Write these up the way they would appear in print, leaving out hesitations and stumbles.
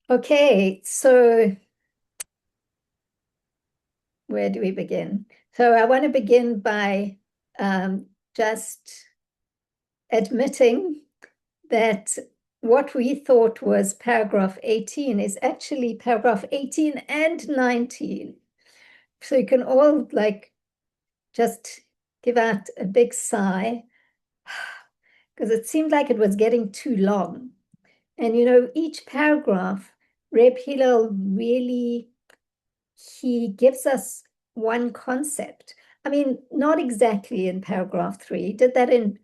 Okay, so where do we begin? So I want to begin by just admitting that what we thought was paragraph 18 is actually paragraph 18 and 19. So you can all just give out a big sigh because it seemed like it was getting too long. And each paragraph, Reb Hillel really he gives us one concept. I mean, not exactly in paragraph 3. He did that in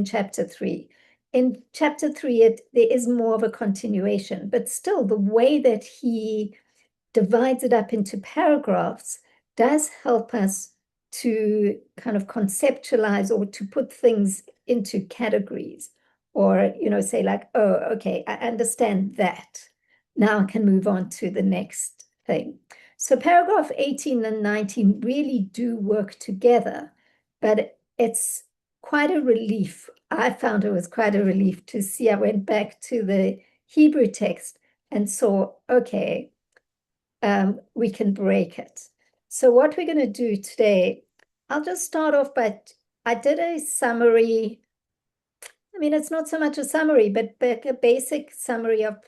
chapter 3. In chapter 3, there is more of a continuation, but still the way that he divides it up into paragraphs does help us to kind of conceptualize or to put things into categories or, say like, oh, okay, I understand that. Now I can move on to the next thing. So paragraph 18 and 19 really do work together, but it's quite a relief. I found it was quite a relief to see. I went back to the Hebrew text and saw, okay, we can break it. So what we're going to do today, I'll just start off by, I did a summary. I mean, it's not so much a summary, but a basic summary of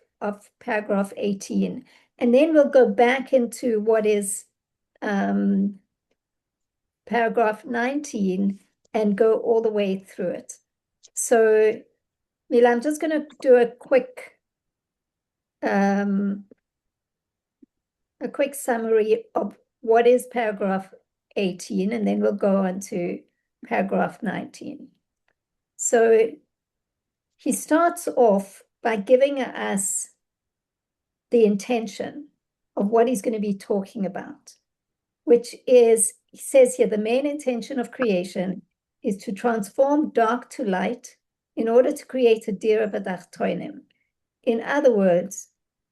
paragraph 18. And then we'll go back into what is paragraph 19 and go all the way through it. So, Mila, I'm just going to do um, a quick summary of what is paragraph 18, and then we'll go on to paragraph 19. So he starts off by giving us the intention of what he's going to be talking about, which is, he says here, the main intention of creation is to transform dark to light in order to create a dira b'dachtonim. In other words,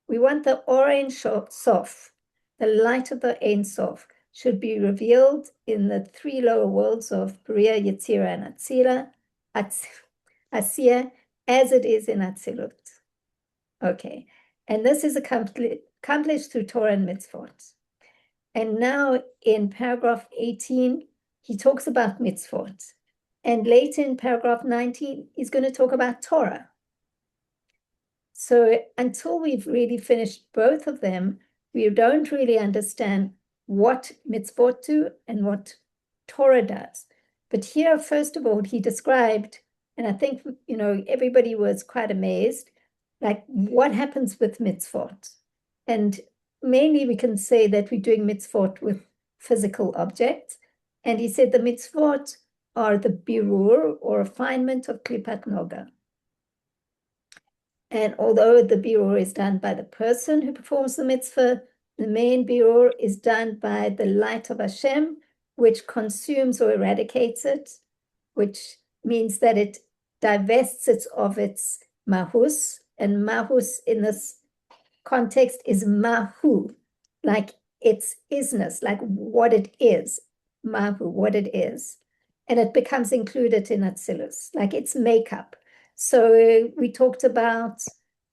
we want the Or Ein Sof, the light of the Ein Sof, should be revealed in the three lower worlds of Bria, Yetzira, and Atzila, Asiya, as it is in Atzilut. Okay, and this is accomplished through Torah and mitzvot. And now in paragraph 18, he talks about mitzvot. And later in paragraph 19, he's going to talk about Torah. So until we've really finished both of them, we don't really understand what mitzvot do and what Torah does. But here, first of all, he described, and I think, everybody was quite amazed, like what happens with mitzvot. And mainly we can say that we're doing mitzvot with physical objects. And he said the mitzvot are the birur or refinement of klipat noga. And although the birur is done by the person who performs the mitzvah, the main birur is done by the light of Hashem, which consumes or eradicates it, which means that it divests it of its mahus. And mahus in this context is mahu, like its isness, like what it is, mahu, what it is. And it becomes included in Atzilus, like its makeup. So we talked about,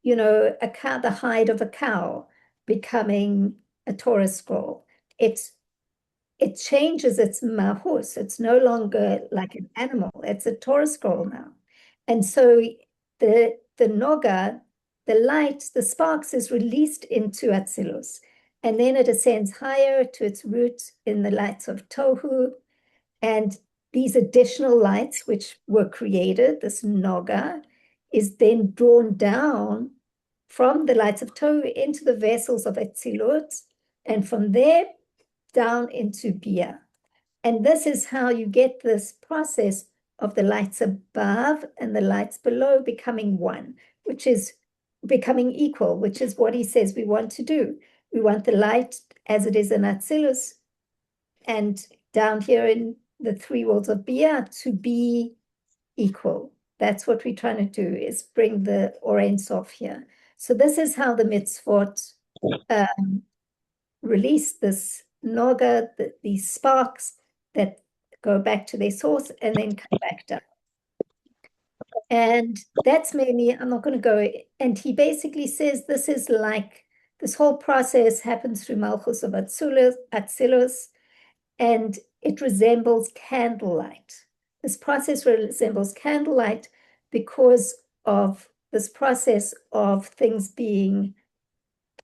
a cow, the hide of a cow becoming a Torah scroll. It changes its mahus. It's no longer like an animal. It's a Torah scroll now. And so the noga, the light, the sparks is released into Atzilus. And then it ascends higher to its root in the lights of Tohu. And these additional lights, which were created, this noga, is then drawn down from the lights of Tohu into the vessels of Atzilut, and from there down into Bia. And this is how you get this process of the lights above and the lights below becoming one, which is becoming equal, which is what he says we want to do. We want the light as it is in Atzilus and down here in the three worlds of Bia to be equal. That's what we're trying to do, is bring the Or Ein Sof here. So this is how the mitzvot release this noga, these sparks that go back to their source and then come back down. And that's mainly, I'm not going to go, and he basically says this is like this whole process happens through Malchus of Atzilus, and it resembles candlelight. This process resembles candlelight because of this process of things being,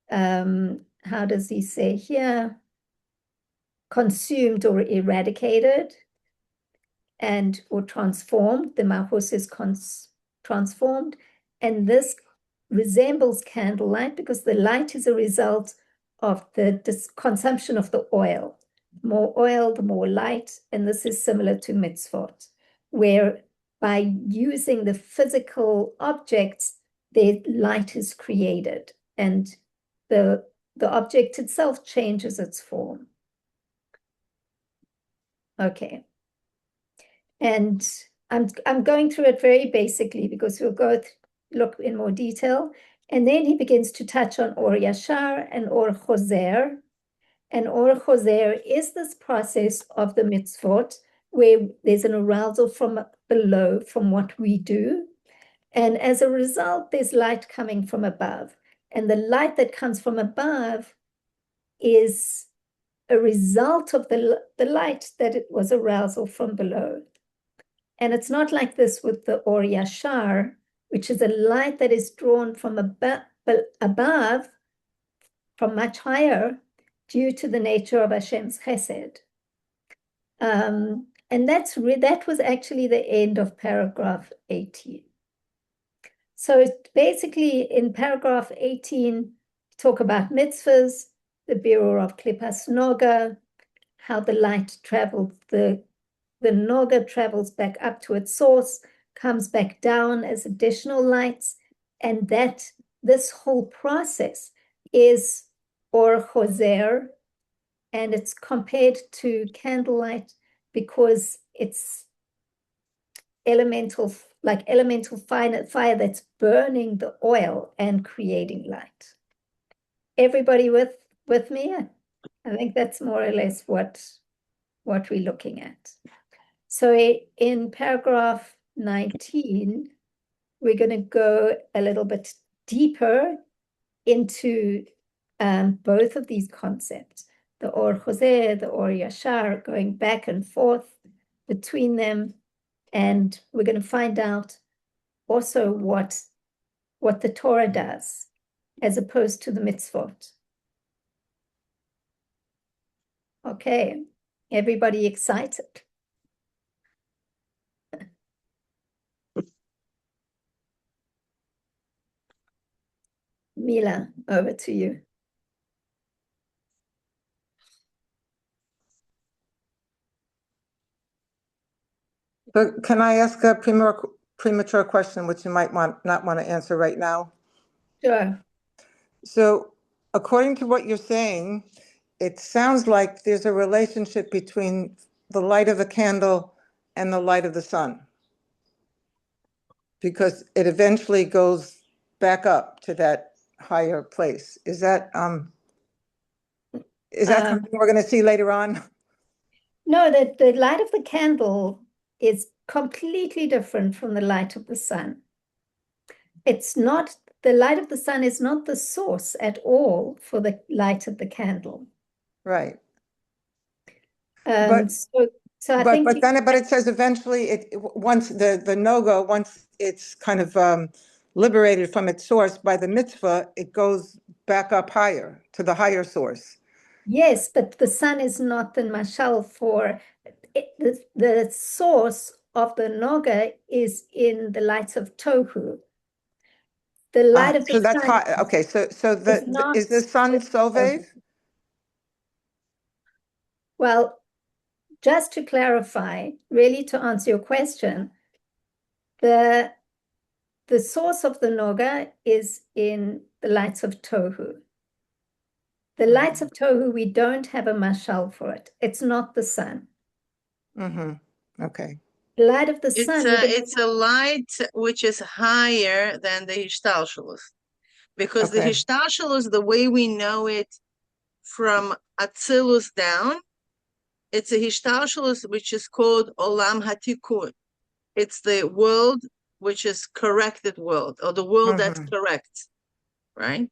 how does he say here, consumed or eradicated and or transformed. The Malchus is transformed, and this resembles candlelight because the light is a result of the consumption of the oil. More oil, the more light, and this is similar to mitzvot, where by using the physical objects, the light is created, and the object itself changes its form. Okay. And I'm going through it very basically because we'll go look in more detail. And then he begins to touch on Or Yashar and Or Choser. And Or Choser is this process of the mitzvot where there's an arousal from below, from what we do. And as a result, there's light coming from above. And the light that comes from above is a result of the light that it was arousal from below. And it's not like this with the Or Yashar, which is a light that is drawn from above, from much higher, due to the nature of Hashem's chesed. And that was actually the end of paragraph 18. So basically in paragraph 18, talk about mitzvahs, the Birur of Klippas Noga, how the light traveled, the Noga travels back up to its source, comes back down as additional lights, and that this whole process is Or Choser, and it's compared to candlelight because it's elemental, like elemental fire that's burning the oil and creating light. Everybody with me? I think that's more or less what we're looking at. So in paragraph 19, we're going to go a little bit deeper into both of these concepts, the Or Choser, the Or Yashar, going back and forth between them. And we're going to find out also what the Torah does as opposed to the mitzvot. Okay, everybody excited? Mila, over to you. But can I ask a premature question, which you might not want to answer right now? Sure. So according to what you're saying, it sounds like there's a relationship between the light of the candle and the light of the sun, because it eventually goes back up to that higher place. Is that something we're going to see later on? No, the light of the candle is completely different from the light of the sun. It's not, the light of the sun is not the source at all for the light of the candle. Right. But it says eventually once the Noga, once it's kind of liberated from its source by the mitzvah, it goes back up higher to the higher source. Yes, but the sun is not the mashal for it. The source of the Noga is in the light of Tohu. The light of the sun. So that's high. Okay, so is the sun Sovev? Well, just to clarify, really to answer your question, the source of the Noga is in the lights of Tohu. The lights of Tohu, we don't have a mashal for it. It's not the sun. Okay. The light of the sun. It's a light which is higher than the Hishtalshalus. Because the Hishtalshalus, the way we know it from Atzilus down, it's a Hishtalshalus which is called Olam Hatikun. It's the world which is corrected world, or the world that's correct, right?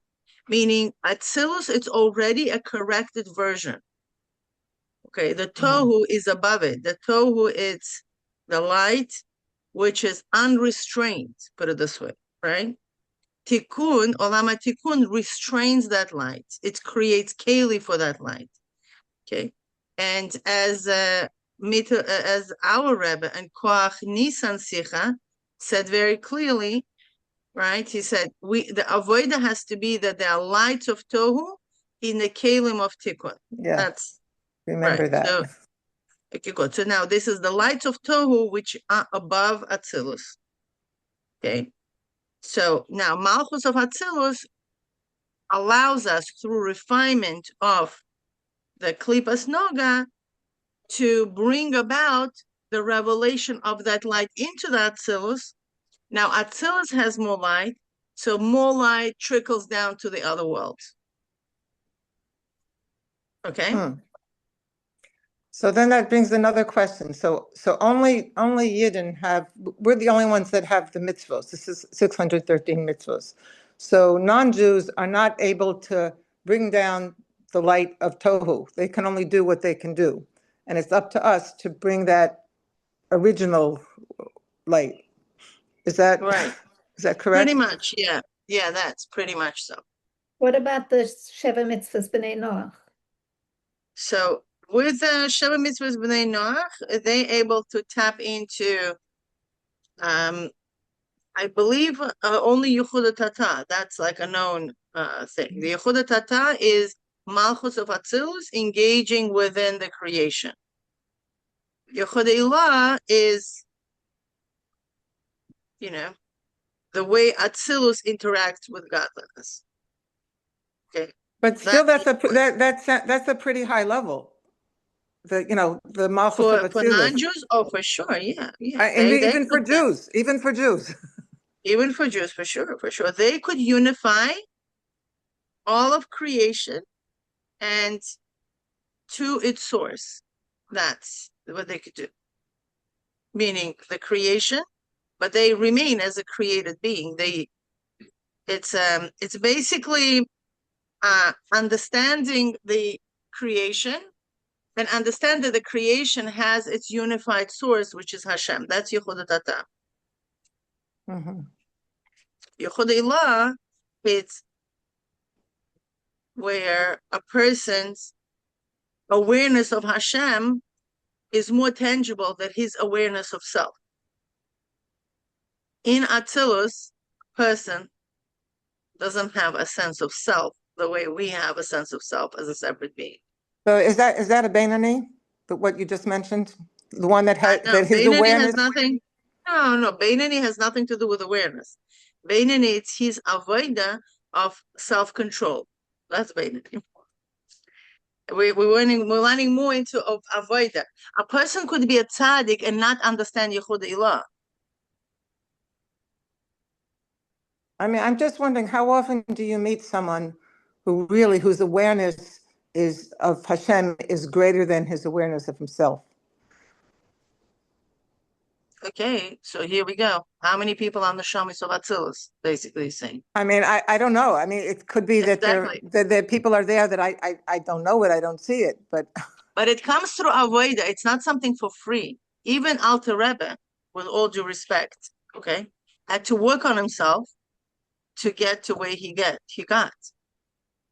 meaning Atzilus, it's already a corrected version. Okay, the Tohu is above it. The Tohu is the light, which is unrestrained, put it this way, right? Tikkun, Olam Tikkun restrains that light. It creates keli for that light. Okay, and as our Rebbe and Koach Nisan Sicha said very clearly, right? He said the avoida has to be that there are lights of tohu in the kelim of tikkun. Yeah, that's remember right. that. So, okay, good. So now this is the lights of tohu which are above Atzilus. Okay, so now Malchus of Atzilus allows us through refinement of the Klipas Noga to bring about the revelation of that light into the Atzilus. Now Atzilus has more light, so more light trickles down to the other worlds. Okay. So then that brings another question. So only Yidden we're the only ones that have the mitzvos. This is 613 mitzvos. So non-Jews are not able to bring down the light of Tohu. They can only do what they can do. And it's up to us to bring that original light. Is that right? Is that correct? Pretty much, yeah. Yeah, that's pretty much so. What about the Sheva Mitzvahs B'nai Noach? So with the Sheva Mitzvahs B'nai Noach, they able to tap into, I believe, only Yehuda Tata. That's like a known thing. The Yehuda Tata is Malchus of Atzilus engaging within the creation. Yehuda Ilah is, the way Atzilus interacts with godliness. Okay. But still, that's a pretty high level. The Malchus of Atzilus. For non-Jews, for sure, yeah. Even for Jews, even for Jews, for sure. They could unify all of creation and to its source. That's what they could do. Meaning the creation, but they remain as a created being. It's basically understanding the creation and understand that the creation has its unified source, which is Hashem. That's Yehuda Tata. Yehuda Ilah, it's where a person's awareness of Hashem is more tangible than his awareness of self. In Atzilus, person doesn't have a sense of self the way we have a sense of self as a separate being. So is that a Beinani, what you just mentioned? The one that has that his Beinani awareness has nothing. No, Beinani has nothing to do with awareness. Beinani, it's his avoida of self-control. That's Beinani. We're learning more into avoida. A person could be a tzaddik and not understand Yehuda Ilah. I mean, I'm just wondering, how often do you meet someone whose awareness of Hashem is greater than his awareness of himself? Okay, so here we go. How many people on the Shamis of Atzilus, basically saying? I mean, I don't know. I mean, it could be that that people are there that I don't know it, I don't see it, but it comes through avoida. It's not something for free. Even Alter Rebbe, with all due respect, okay, had to work on himself to get to where he got.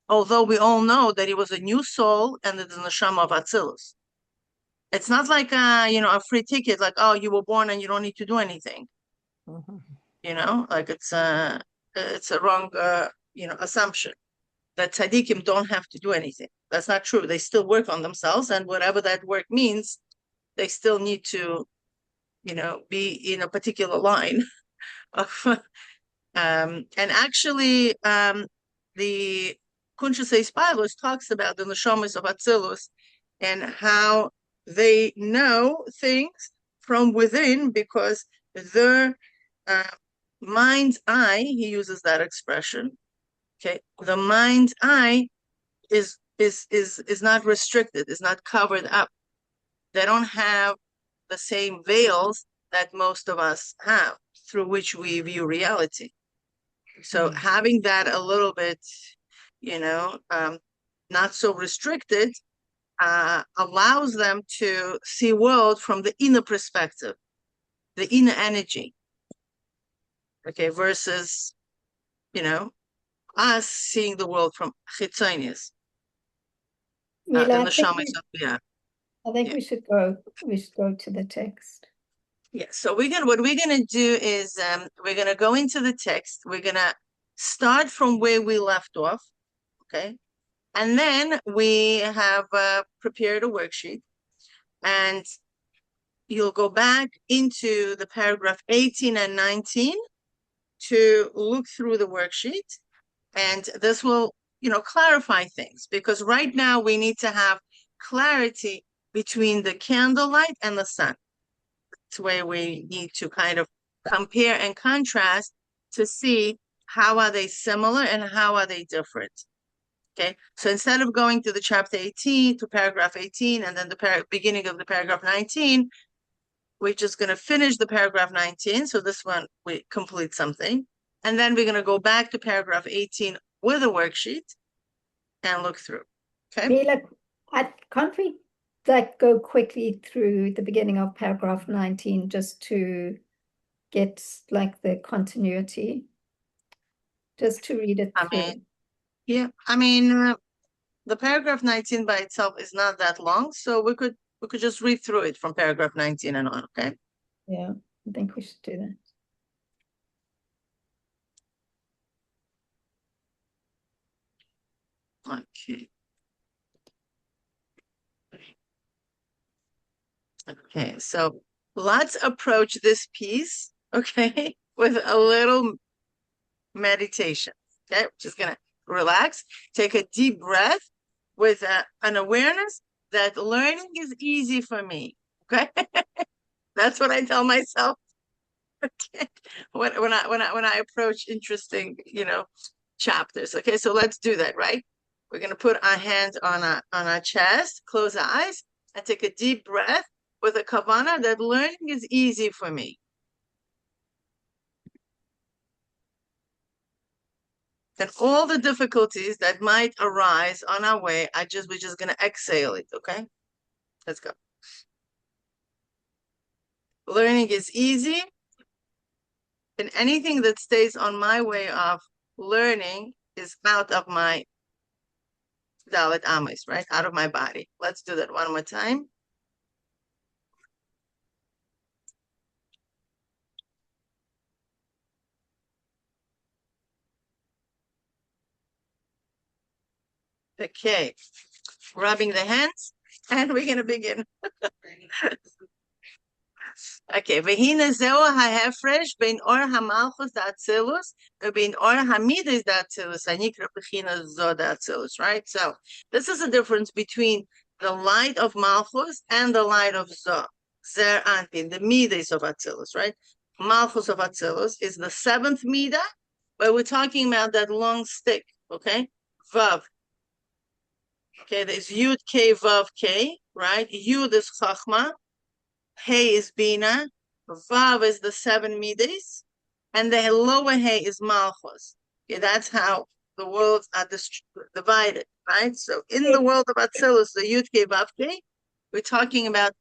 Although we all know that he was a new soul and it's the neshama of Atzilus. It's not like a free ticket, like, oh, you were born and you don't need to do anything. Like it's a wrong assumption that tzaddikim don't have to do anything. That's not true. They still work on themselves, and whatever that work means, they still need to be in a particular line of and actually the Kunshasei Spilos talks about the neshamas of Atzilus and how they know things from within because their mind's eye, he uses that expression. Okay, the mind's eye is not restricted, is not covered up. They don't have the same veils that most of us have through which we view reality. So having that a little bit not so restricted, allows them to see world from the inner perspective, the inner energy. Okay, versus, us seeing the world from chitzonius. Mila, I think we should go to the text. Yeah, so what we're gonna do is we're gonna go into the text. We're gonna start from where we left off, okay? And then we have prepared a worksheet, and you'll go back into the paragraph 18 and 19 to look through the worksheet, and this will, clarify things, because right now we need to have clarity between the candlelight and the sun. It's where we need to kind of compare and contrast to see how are they similar and how are they different. Okay, so instead of going to the chapter 18 to paragraph 18 and then the beginning of the paragraph 19, we're just going to finish the paragraph 19. So this one, we complete something. And then we're going to go back to paragraph 18 with a worksheet and look through. Okay. Mila, can't we go quickly through the beginning of paragraph 19 just to get the continuity? Just to read it through. The paragraph 19 by itself is not that long, so we could just read through it from paragraph 19 and on, okay? Yeah, I think we should do that. Okay. Okay, so let's approach this piece, okay, with a little meditation, okay? We're just gonna relax, take a deep breath with an awareness that learning is easy for me, okay? That's what I tell myself. Okay. When I approach interesting, chapters. Okay, so let's do that, right? We're gonna put our hands on our chest, close our eyes, and take a deep breath with a kavana that learning is easy for me. And all the difficulties that might arise on our way, we're just gonna exhale it, okay? Let's go. Learning is easy, and anything that stays on my way of learning is out of my Dalit Amis, right? Out of my body. Let's do that one more time. Okay, rubbing the hands, and we're gonna begin. Okay, v'hina zeu ha'hefresh bein or ha'malchus da'atzilus bein or ha'midas da'atzilus hanikra b'china zo da'atzilus, right? So this is a difference between the light of malchus and the light of zo. Zer anpin, the midas of atzilus, right? Malchus of atzilus is the seventh midah, but we're talking about that long stick, okay? Vav. Okay, there's Yud, K, Vav, K, right? Yud is Chachma, Hey is Bina, Vav is the seven Midas, and the lower Hey is Malchus. Okay, that's how the worlds are divided, right? So in the world of Atzilus, the Yud, K, Vav, K, we're talking about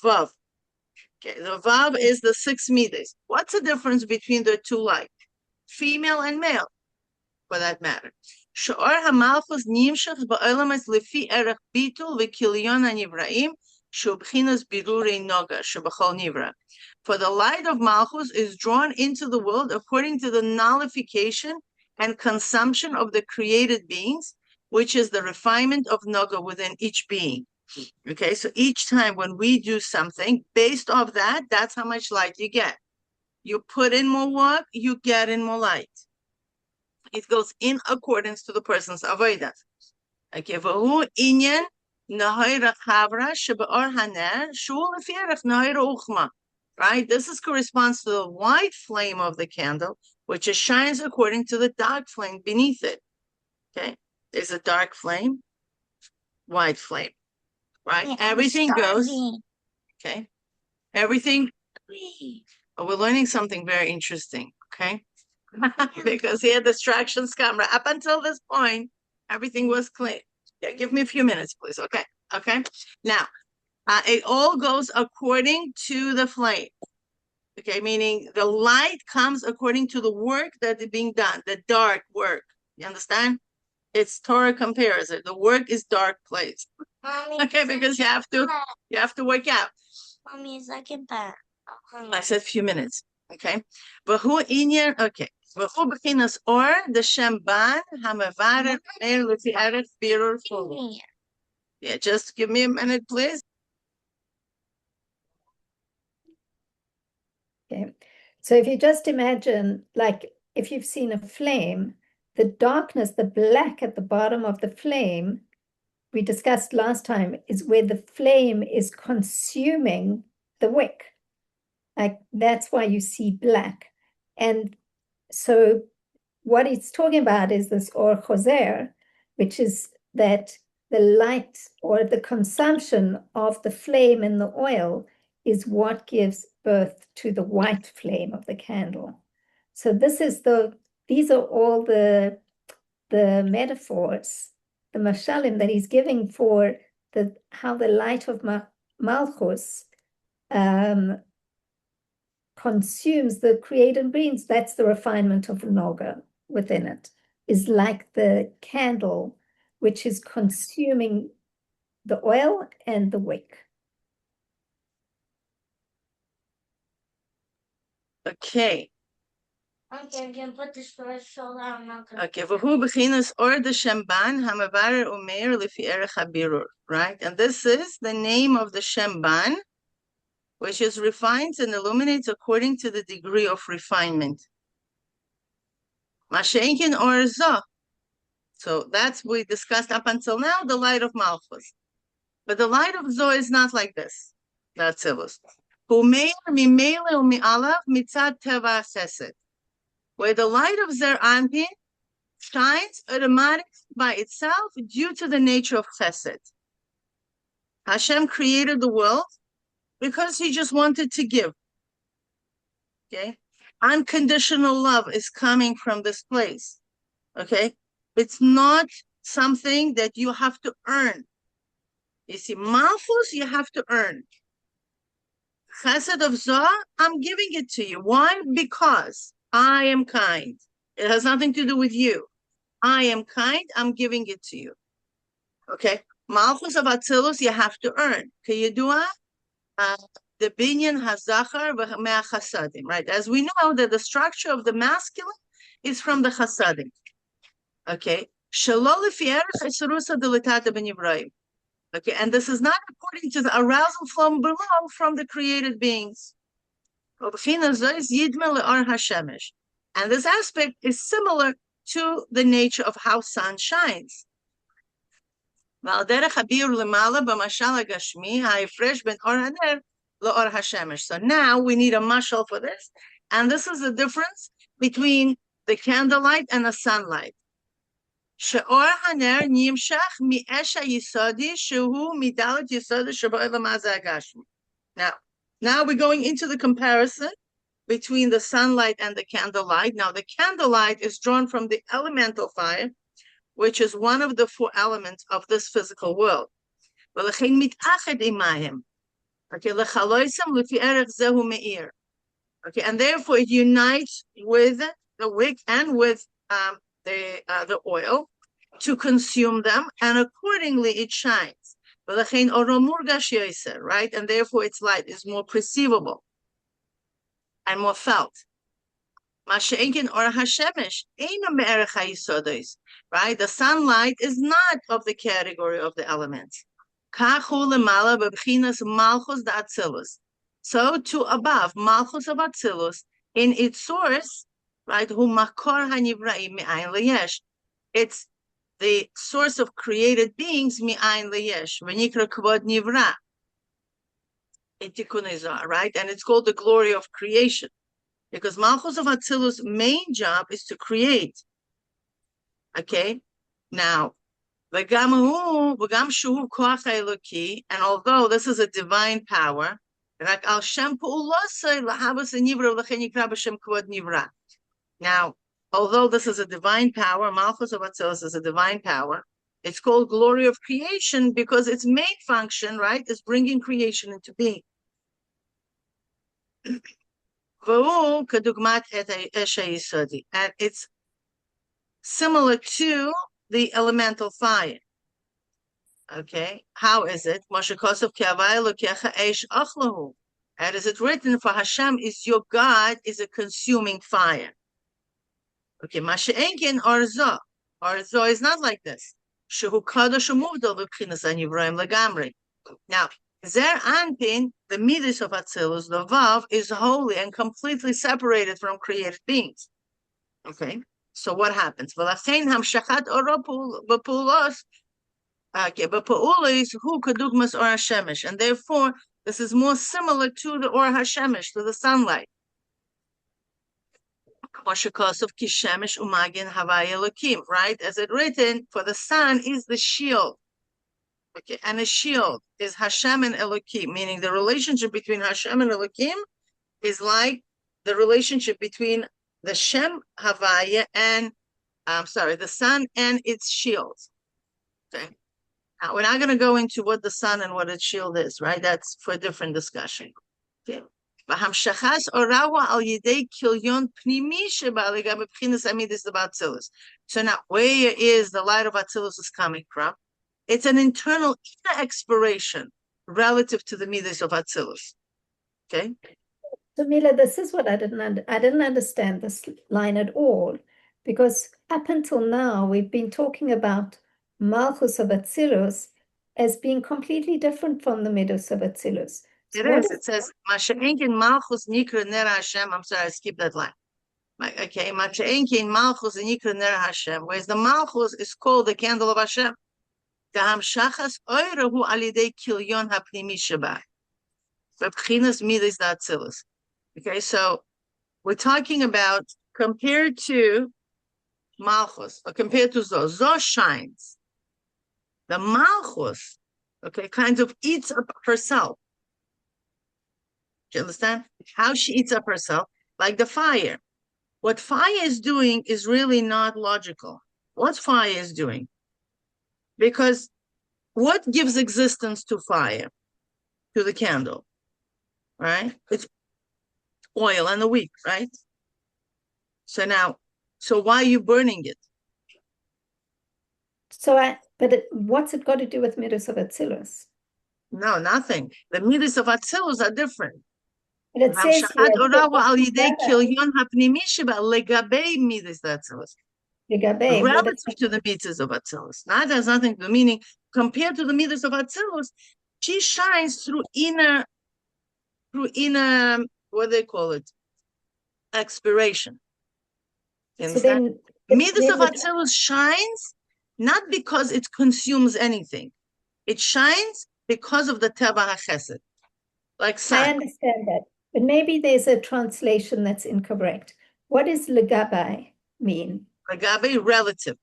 Vav. Okay, the Vav is the six Midas. What's the difference between the two light? Female and male, for that matter. Sh'or ha'malchus nimshach ba'olamas lefi erech bitul v'kilyon ha'nivraim shubchinas birurei noga shebachol nivra. For the light of malchus is drawn into the world according to the nullification and consumption of the created beings, which is the refinement of noga within each being. Okay, so each time when we do something based off that, that's how much light you get. You put in more work, you get in more light. It goes in accordance to the person's avodah. Okay, v'hu inyan nahira chavra shebe'or haner shul lefierach nahira uchma. Right, this corresponds to the white flame of the candle, which shines according to the dark flame beneath it. Okay, there's a dark flame, white flame. Right, yeah, everything goes. Okay, everything. Oh, we're learning something very interesting. Okay. because he had distractions camera. Up until this point, everything was clean. Yeah, give me a few minutes, please. Okay. Okay. Now, it all goes according to the flame. Okay, meaning the light comes according to the work that is being done, the dark work. You understand? It's Torah compares it. The work is dark place. Mommy, okay, because you have to work out. Mommy, second part. I said few minutes. Okay. But who inyan? Okay. But who beginas or the Shemban Hamavaret Meir Lufi Eretz Birur Fulu. Yeah, just give me a minute, please. Okay. So if you just imagine, like if you've seen a flame, the darkness, the black at the bottom of the flame, we discussed last time, is where the flame is consuming the wick. Like that's why you see black. And so what he's talking about is this or choser, which is that the light or the consumption of the flame in the oil is what gives birth to the white flame of the candle. So these are all the metaphors, the mashalim that he's giving for how the light of Malchus consumes the created beings. That's the refinement of Noga within it, is like the candle, which is consuming the oil and the wick. Okay. Okay, I can put this first so that I'm not gonna. Okay, v'hu b'chinas or the Shemban hamavar umeir lifi erech habirur, right? And this is the name of the Shemban, which is refines and illuminates according to the degree of refinement. Mashenkin or Zah. So that's what we discussed up until now, the light of Malchus. But the light of Zoh is not like this. That's it. Where the light of Zer Anpin shines automatically by itself due to the nature of Chesed. Hashem created the world because he just wanted to give. Okay? Unconditional love is coming from this place. Okay? It's not something that you have to earn. You see, Malchus, you have to earn. Chesed of Zoh, I'm giving it to you. Why? Because I am kind. It has nothing to do with you. I am kind, I'm giving it to you. Okay? Malchus of Atzilus, you have to earn. Kiyadua, the binyan hazachar v'mea chasadim, right? As we know that the structure of the masculine is from the chasadim. Okay? Shalol lefi erech esarusa deletata b'nivraim. Okay, and this is not according to the arousal from below from the created beings. And this aspect is similar to the nature of how sun shines. So now we need a mashal for this. And this is the difference between the candlelight and the sunlight. Now we're going into the comparison between the sunlight and the candlelight. Now, the candlelight is drawn from the elemental fire, which is one of the four elements of this physical world. Okay, and therefore it unites with the wick and with the oil to consume them, and accordingly it shines. Right? And therefore its light is more perceivable and more felt. Right? The sunlight is not of the category of the elements. So to above, Malchus of Atzilus, in its source, right? It's the source of created beings, mi'ayin leyesh, v'nikra kvod nivra, in Tikkun Ezra, right? And it's called the glory of creation, because Malchus of Atzilus' main job is to create. Okay? Now, v'gam shuhu koach eloki, and although this is a divine power, now, although this is a divine power, Malchus of Atzilus is a divine power. It's called glory of creation because its main function, right, is bringing creation into being. And it's similar to the elemental fire. Okay, how is it? As is it written, for Hashem is your God, is a consuming fire. Okay, Masha'enkin Arzo. Arzo is not like this. Shehu Kadosh Muvdal B'Pchinas Anivraim Legamri. Now, Zer Anpin, the Midas of Atzilus, the Vav, is holy and completely separated from created beings. Okay, so what happens? V'lachein Hamshachat Ora B'Pulos. Okay, but Pa'ula is who Kadugmas Or Hashemish, and therefore this is more similar to the Or Hashemish, to the sunlight. Right? As it written, for the sun is the shield. Okay, and a shield is Hashem and Elokim, meaning the relationship between Hashem and Elokim is like the relationship between the Shem Havaya and the sun and its shield. Okay. Now we're not going to go into what the sun and what its shield is, right? That's for a different discussion. Okay. So now, where is the light of Atzilus is coming from? It's an internal inner expiration relative to the midas of Atzilus. Okay. So Mila, this is what I didn't understand this line at all, because up until now we've been talking about Malchus of Atzilus as being completely different from the midas of Atzilus. It is. It says, Masha'enkin Malchus Nikra Ner Hashem. I'm sorry, I skipped that line. Okay, Masha'enkin Malchus Nikra Ner Hashem. Whereas the Malchus is called the candle of Hashem. Gaham Shachas Oirahu Alidei Kilyon Hapnimi Shabbat. Bebchinas Midas Atzilus. Okay, so we're talking about compared to Malchus, or compared to Zo. Zo shines. The Malchus, okay, kind of eats up herself. Do you understand? How she eats up herself, like the fire. What fire is doing is really not logical. What fire is doing? Because what gives existence to fire? To the candle, right? It's oil and the wick, right? So why are you burning it? What's it got to do with midas of Atzilus? No, nothing. The midas of Atzilus are different. But it says relative to the midas of Atzilus. That has nothing to do. Meaning, compared to the midas of Atzilus, she shines through inner, what do they call it? Expiration. So then, midas of Atzilus shines not because it consumes anything. It shines because of the Teva HaChesed. Like sun. I understand that. But maybe there's a translation that's incorrect. What does legabai mean? Legabai, relative.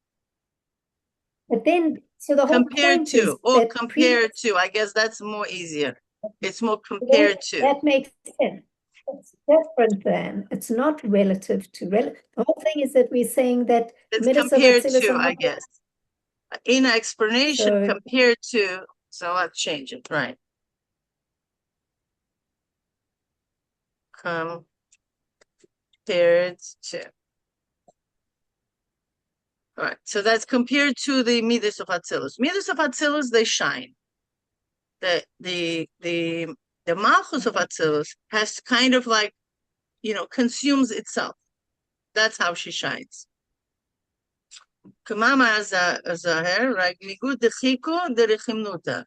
But then, so the whole compared point to, is or compared to, I guess that's more easier. It's more compared to. That makes sense. It's different than, it's not relative to. The whole thing is that we're saying that it's compared to, I guess. In an explanation, compared to, so let's change it, right? Compared to. All right, so that's compared to the midas of Atzilus. Midas of Atzilus, they shine. The Malchus of Atzilus has kind of like, consumes itself. That's how she shines. Kamama Zaher, right? Ligud dechiko derechimnuta.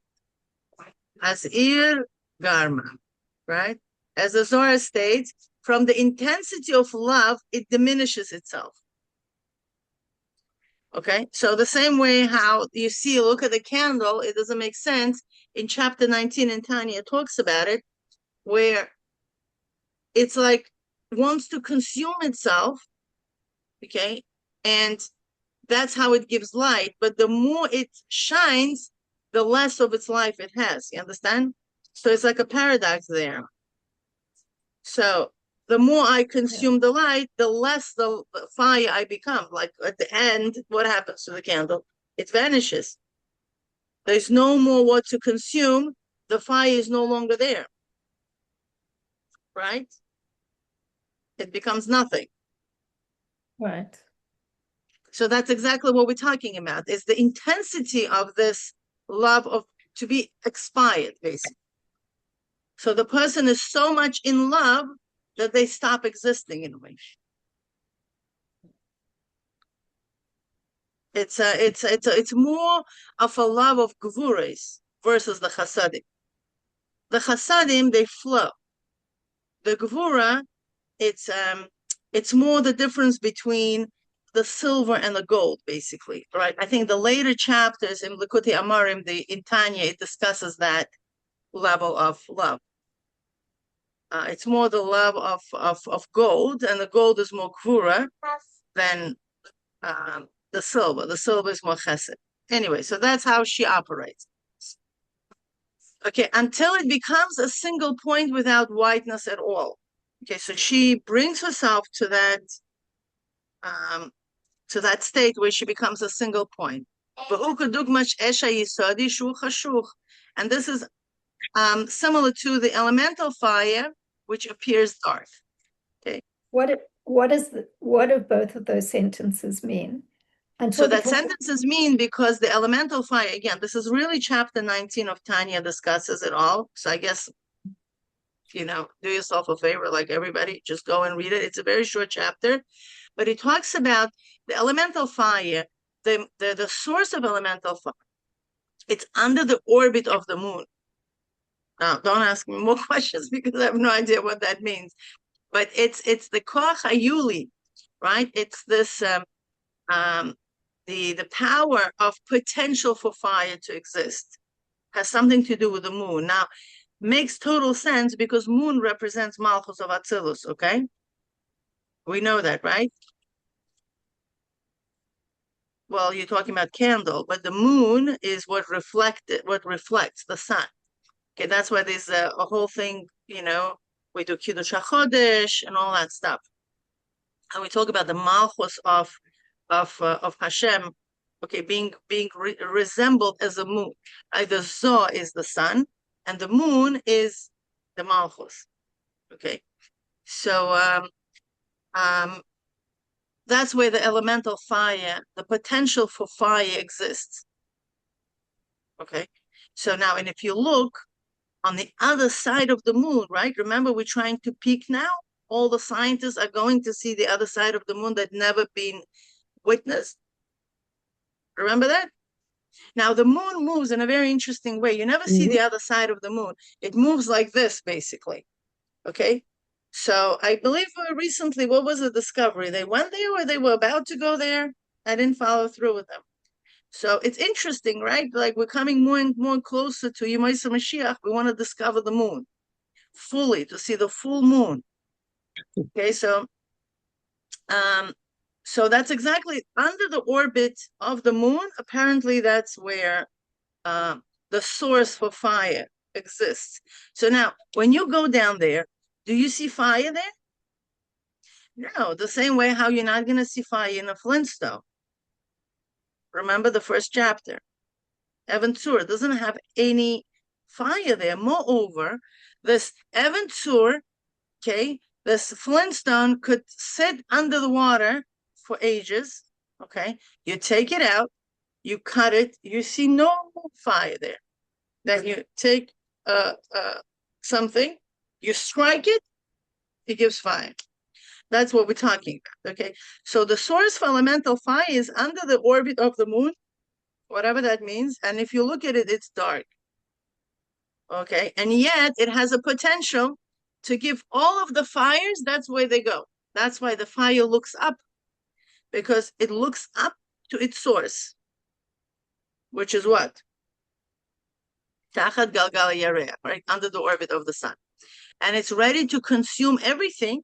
Asir garma, right? As the Zohar states, from the intensity of love, it diminishes itself. Okay, so the same way how you see, look at the candle, it doesn't make sense. In chapter 19 in Tanya, it talks about it, where it's like wants to consume itself, okay, and that's how it gives light. But the more it shines, the less of its life it has. You understand? So it's like a paradox there. So the more I consume the light, the less the fire I become. Like at the end, what happens to the candle? It vanishes. There's no more what to consume. The fire is no longer there. Right? It becomes nothing. Right. So that's exactly what we're talking about. It's the intensity of this love of to be expired, basically. So the person is so much in love that they stop existing in a way. It's more of a love of gvuras versus the chasadim. The chasadim, they flow. The gvura, it's more the difference between the silver and the gold, basically, right? I think the later chapters in Likutei Amarim, in Tanya, it discusses that level of love. It's more the love of gold, and the gold is more gvura than the silver. The silver is more chesed. Anyway, so that's how she operates. Okay, until it becomes a single point without whiteness at all. Okay, so she brings herself to that state where she becomes a single point. And this is similar to the elemental fire, which appears dark. Okay. What do both of those sentences mean? So that sentences mean because the elemental fire, again, this is really chapter 19 of Tanya discusses it all. So I guess, do yourself a favor, like everybody, just go and read it. It's a very short chapter, but it talks about the elemental fire, the source of elemental fire. It's under the orbit of the moon. Now, don't ask me more questions because I have no idea what that means. But it's the koach hayuli, right? It's this the power of potential for fire to exist has something to do with the moon. Now, makes total sense because moon represents Malchus of Atzilus, okay? We know that, right? Well, you're talking about candle, but the moon is what reflects the sun. Okay, that's why there's a whole thing, we do Kiddush HaChodesh and all that stuff. And we talk about the Malchus of Hashem, okay, being resembled as a moon. The Zoh is the sun, and the moon is the Malchus. Okay, so that's where the elemental fire, the potential for fire exists. Okay, so now, and if you look on the other side of the moon, right? Remember, we're trying to peek now. All the scientists are going to see the other side of the moon that never been witnessed. Remember that? Now, the moon moves in a very interesting way. You never see the other side of the moon. It moves like this, basically. Okay? So I believe recently, what was the discovery? They went there or they were about to go there? I didn't follow through with them. So it's interesting, right? Like we're coming more and more closer to Yom Mashiach. We want to discover the moon fully, to see the full moon. Okay, so that's exactly under the orbit of the moon. Apparently, that's where the source for fire exists. So now, when you go down there, do you see fire there? No, the same way how you're not going to see fire in a Flintstone. Remember the first chapter. Evan Tzur doesn't have any fire there. Moreover, this Evan Tzur, okay, this Flintstone could sit under the water for ages, okay? You take it out, you cut it, you see no fire there. Then you take something, you strike it, it gives fire. That's what we're talking about, okay? So the source for elemental fire is under the orbit of the moon, whatever that means. And if you look at it, it's dark, okay? And yet it has a potential to give all of the fires, that's where they go. That's why the fire looks up, because it looks up to its source, which is what? Tachat Galgal Yareach, right? Under the orbit of the sun. And it's ready to consume everything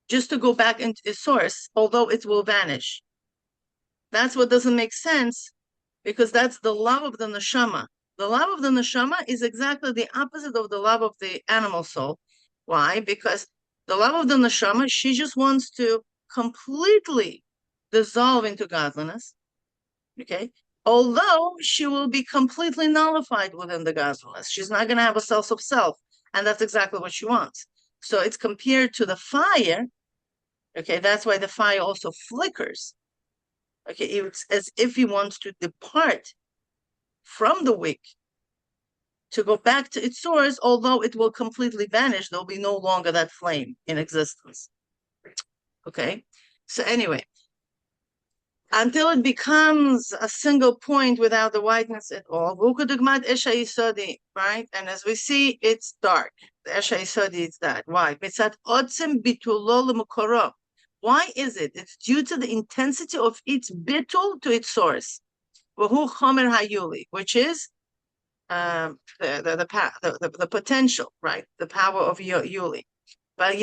just to go back into its source, although it will vanish. That's what doesn't make sense, because that's the love of the neshama. The love of the neshama is exactly the opposite of the love of the animal soul. Why? Because the level of the neshama, she just wants to completely dissolve into godliness, okay? Although she will be completely nullified within the godliness. She's not going to have a sense of self, and that's exactly what she wants. So it's compared to the fire, okay? That's why the fire also flickers, okay? It's as if he wants to depart from the wick to go back to its source, although it will completely vanish. There'll be no longer that flame in existence. Okay? So anyway, until it becomes a single point without the whiteness at all, right? And as we see, it's dark. The Esha Yisodi is that. Why? Why is it? It's due to the intensity of its bitul to its source, which is the potential, right? The power of Yuli. And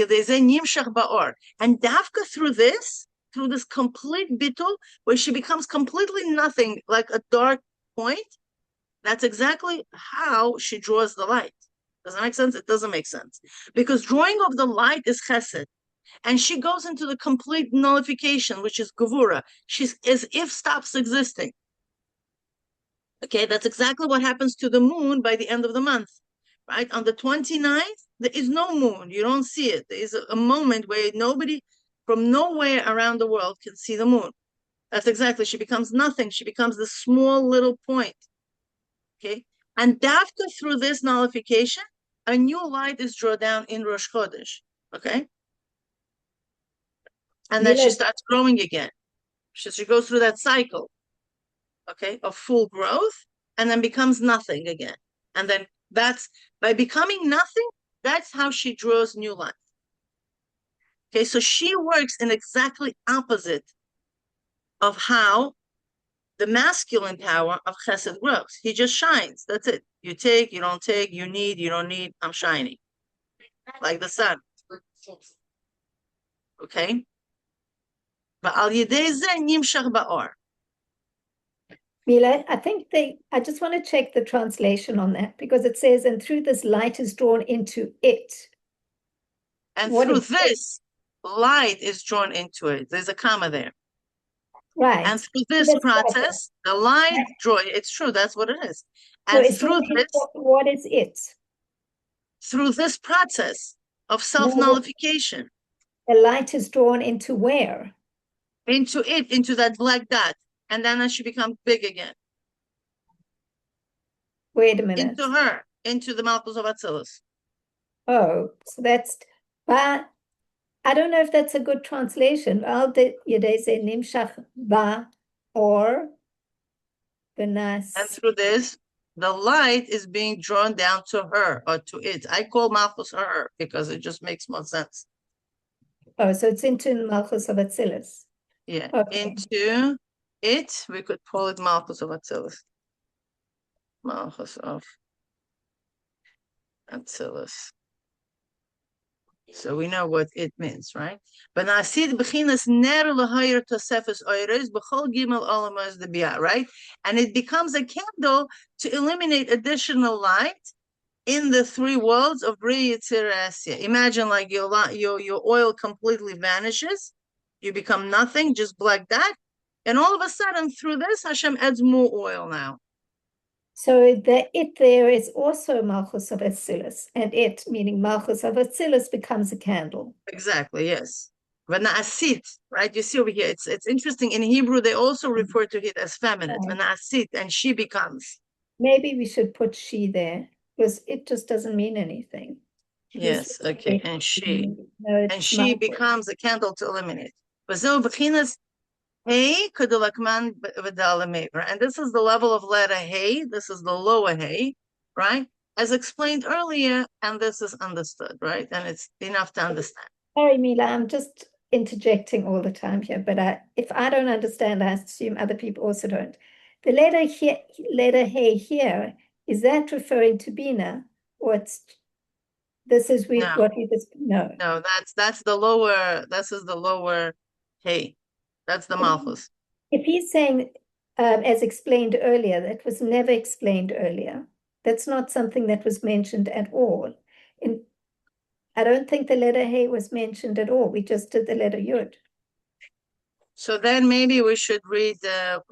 Dafka through this complete bitul, where she becomes completely nothing, like a dark point, that's exactly how she draws the light. Does that make sense? It doesn't make sense. Because drawing of the light is chesed. And she goes into the complete nullification, which is gevura. She's as if stops existing. Okay, that's exactly what happens to the moon by the end of the month, right? On the 29th, there is no moon. You don't see it. There is a moment where nobody from nowhere around the world can see the moon. That's exactly, she becomes nothing. She becomes this small little point, okay? And after through this nullification, a new light is drawn down in Rosh Chodesh, okay? And then she starts growing again. She goes through that cycle, okay, of full growth, and then becomes nothing again. And then that's, by becoming nothing, that's how she draws new life. Okay, so she works in exactly opposite of how the masculine power of chesed grows. He just shines, that's it. You take, you don't take, you need, you don't need, I'm shining. Like the sun. Okay? But al yedei zeh nimshach ba'or. Mila, I just want to check the translation on that, because it says, and through this light is drawn into it. And through this light is drawn into it. There's a comma there. Right. And through this process, the light draw, it's true, that's what it is. And so through this, what is it? Through this process of self-nullification. The light is drawn into where? Into it, into that black dot. And then she becomes big again. Wait a minute. Into her, into the Malchus of Atzilus. Oh, so that's, but I don't know if that's a good translation. Al yedei zeh nimshach ba'or v'nas. And through this, the light is being drawn down to her or to it. I call Malchus her because it just makes more sense. Oh, so it's into Malchus of Atzilus. Yeah, okay. Into it, we could call it Malchus of Atzilus. Malchus of Atzilus. So we know what it means, right? But nasid b'chinas ner l'hayir tosefes oires b'chol gimel olamas debiyah, right? And it becomes a candle to illuminate additional light in the three worlds of Bri Yitzir Asya. Imagine like your oil completely vanishes, you become nothing, just black dot, and all of a sudden through this Hashem adds more oil now. So the it there is also Malchus of Atzilus, and it, meaning Malchus of Atzilus, becomes a candle. Exactly, yes. V'na'asit, right? You see over here, it's interesting. In Hebrew, they also refer to it as feminine. V'na'asit, and she becomes. Maybe we should put she there, because it just doesn't mean anything. Yes, okay, and she. And she becomes a candle to illuminate. V'zeu b'chinas hey kedulakman v'dalamever. And this is the level of letter hey. This is the lower hey, right? As explained earlier, and this is understood, right? And it's enough to understand. Sorry, Mila, I'm just interjecting all the time here, but if I don't understand, I assume other people also don't. The letter here, letter hey here, is that referring to Bina? Or this is what we just know? No, that's the lower, this is the lower hey. That's the Malchus. If he's saying, as explained earlier, that was never explained earlier. That's not something that was mentioned at all. I don't think the letter Hey was mentioned at all. We just did the letter Yud. So then maybe we should read the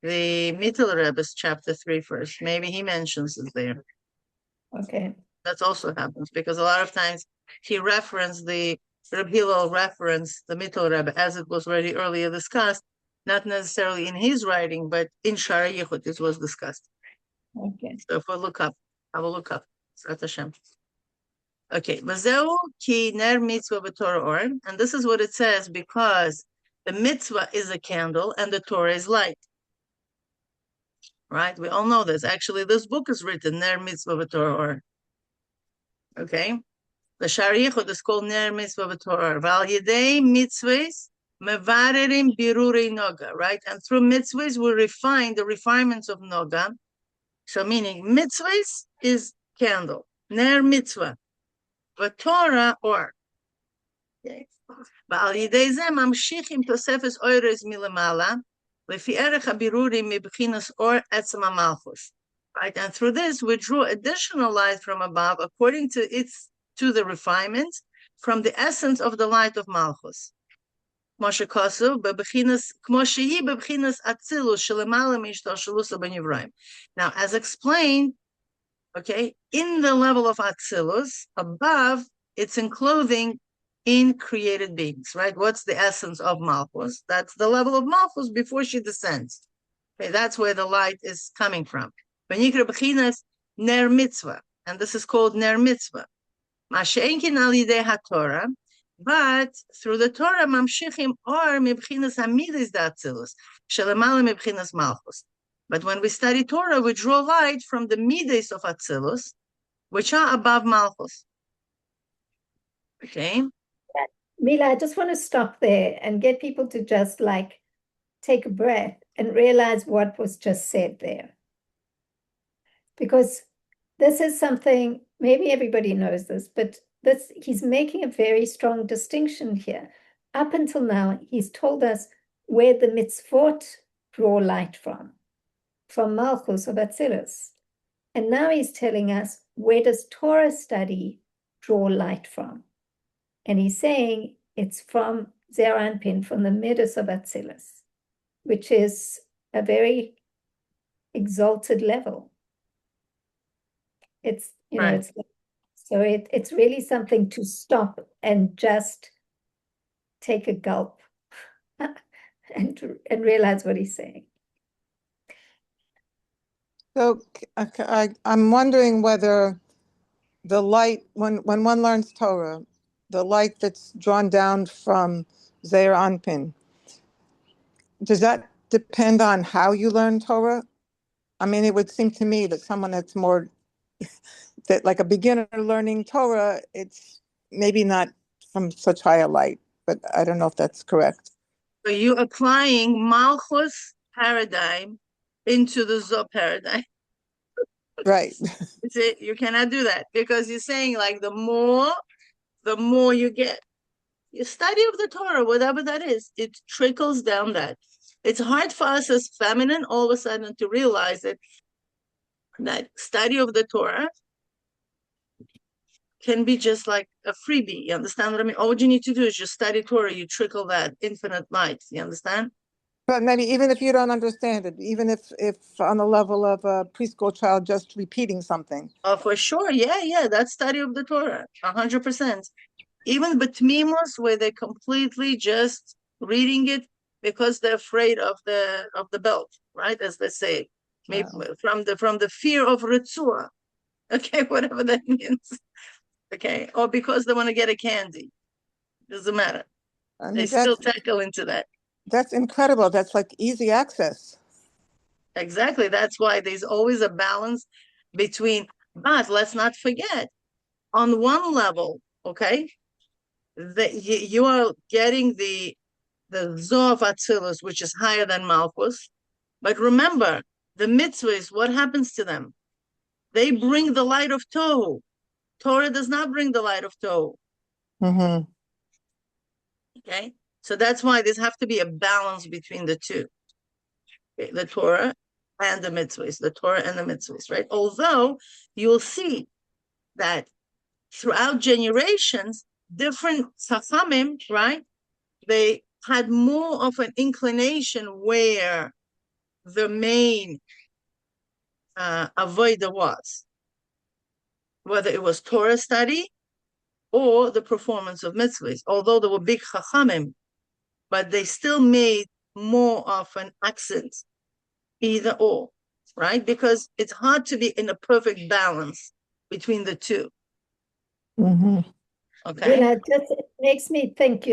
Mittel Rebbe's chapter 3 first. Maybe he mentions it there. Okay. That also happens because a lot of times he referenced the Reb Hillel referenced the Mittel Rebbe as it was already earlier discussed, not necessarily in his writing, but in Shara Yichud it was discussed. Okay. So if we look up, I will look up. Hashem. Okay, Mazeu ki ner mitzvah b'Torah or, and this is what it says because the mitzvah is a candle and the Torah is light. Right? We all know this. Actually, this book is written ner mitzvah b'Torah or. Okay, the Shariachot is called ner mitzvah b'Torah. Val yedei mitzvahs mevarerim birurei noga. Right, and through mitzvahs we refine the refinements of noga. So meaning mitzvahs is candle, ner mitzvah. But Torah or okay. Right, and through this we drew additional light from above according to the refinement from the essence of the light of Malchus. Now, as explained, okay, in the level of Atzilus, above, it's enclothing in created beings, right? What's the essence of Malchus? That's the level of Malchus before she descends. Okay, that's where the light is coming from. Ner mitzvah, and this is called Ner mitzvah. But through the Torah, mamshichim or mibchinas hamidis datzilus, shelemala mibchinas Malchus. But when we study Torah, we draw light from the midas of Atzilus, which are above Malchus. Okay? Mila, I just want to stop there and get people to just like take a breath and realize what was just said there. Because this is something, maybe everybody knows this, but he's making a very strong distinction here. Up until now, he's told us where the mitzvot draw light from Malchus of Atzilus. And now he's telling us, where does Torah study draw light from? And he's saying it's from Zeir Anpin, from the Midas of Atzilus, which is a very exalted level. It's, right. It's really something to stop and just take a gulp and realize what he's saying. So I'm wondering whether the light, when one learns Torah, the light that's drawn down from Zeir Anpin, does that depend on how you learn Torah? I mean, it would seem to me that someone that's more, that like a beginner learning Torah, it's maybe not from such high a light, but I don't know if that's correct. So you're applying Malchus paradigm into the Zohar paradigm. Right. You cannot do that because you're saying like the more you get, your study of the Torah, whatever that is, it trickles down that. It's hard for us as feminine all of a sudden to realize that study of the Torah can be just like a freebie. You understand what I mean? All you need to do is just study Torah. You trickle that infinite light. You understand? But maybe even if you don't understand it, even if on the level of a preschool child just repeating something. Oh, for sure. Yeah. That's study of the Torah. 100%. Even Batmimos, where they're completely just reading it because they're afraid of the belt, right? As they say, maybe from the fear of Ritzua. Okay, whatever that means. Okay, or because they want to get a candy. Doesn't matter. I mean, they still tackle into that. That's incredible. That's like easy access. Exactly. That's why there's always a balance between, but let's not forget, on one level, okay, that you are getting the Zohar of Atzilus, which is higher than Malchus. But remember, the mitzvahs, what happens to them? They bring the light of Tohu. Torah does not bring the light of Tohu. Mm-hmm. Okay, so that's why there's have to be a balance between the two. Okay? The Torah and the mitzvahs, right? Although you'll see that throughout generations, different chachamim, right? They had more of an inclination where the main avodah was, whether it was Torah study or the performance of mitzvahs. Although there were big chachamim, but they still made more of an accent, either or, right? Because it's hard to be in a perfect balance between the two. Mm-hmm. Okay. It makes me think,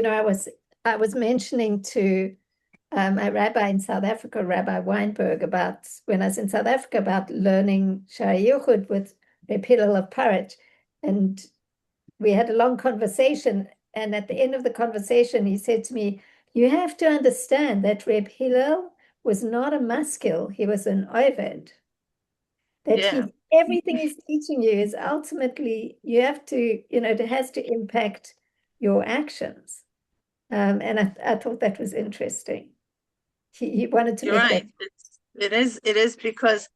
I was mentioning to my rabbi in South Africa, Rabbi Weinberg, about when I was in South Africa, about learning Shari Yuchud with Reb Hillel of Paritch. And we had a long conversation. And at the end of the conversation, he said to me, you have to understand that Reb Hillel was not a maskil, he was an oved. That everything he's teaching you is ultimately, you have to, it has to impact your actions. And I thought that was interesting. He wanted to make right. It is because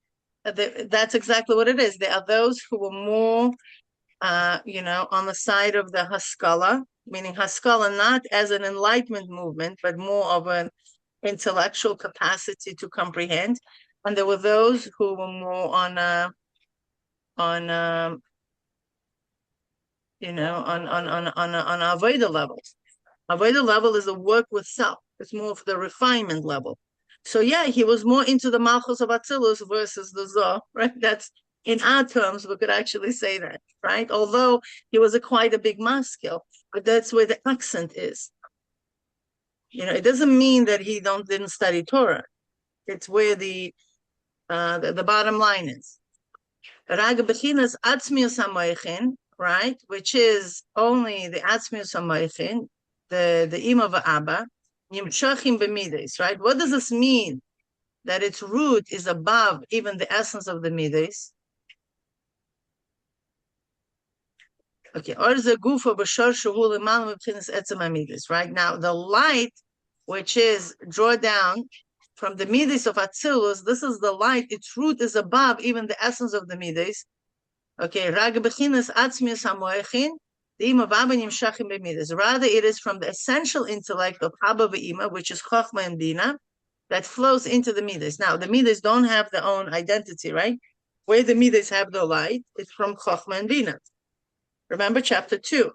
that's exactly what it is. There are those who were more, on the side of the Haskalah, meaning Haskalah not as an enlightenment movement, but more of an intellectual capacity to comprehend. And there were those who were more on Avodah levels. Avodah level is the work with self. It's more of the refinement level. So yeah, he was more into the Malchus of Atzilus versus the Zoh, right? That's, in our terms, we could actually say that, right? Although he was quite a big maskil, but that's where the accent is. It doesn't mean that he didn't study Torah. It's where the bottom line is. Rag Bechinas Atzmius HaMoichin, right? Which is only the Atzmius HaMoichin, the Ima V'Abba, Nimshachim B'Mides, right? What does this mean? That its root is above even the essence of the Mides. Okay, or the Gufa B'Shor Shuhu L'Mal M'Bchinas Etzem HaMides, right? Now, the light, which is drawn down from the Mides of Atzilus, this is the light, its root is above even the essence of the Mides. Okay, Rag Bechinas Atzmius HaMoichin, rather, it is from the essential intellect of Abba Ve'ima, which is Chochma and Bina, that flows into the Midas. Now, the Midas don't have their own identity, right? Where the Midas have their light, it's from Chochma and Bina. Remember chapter 2,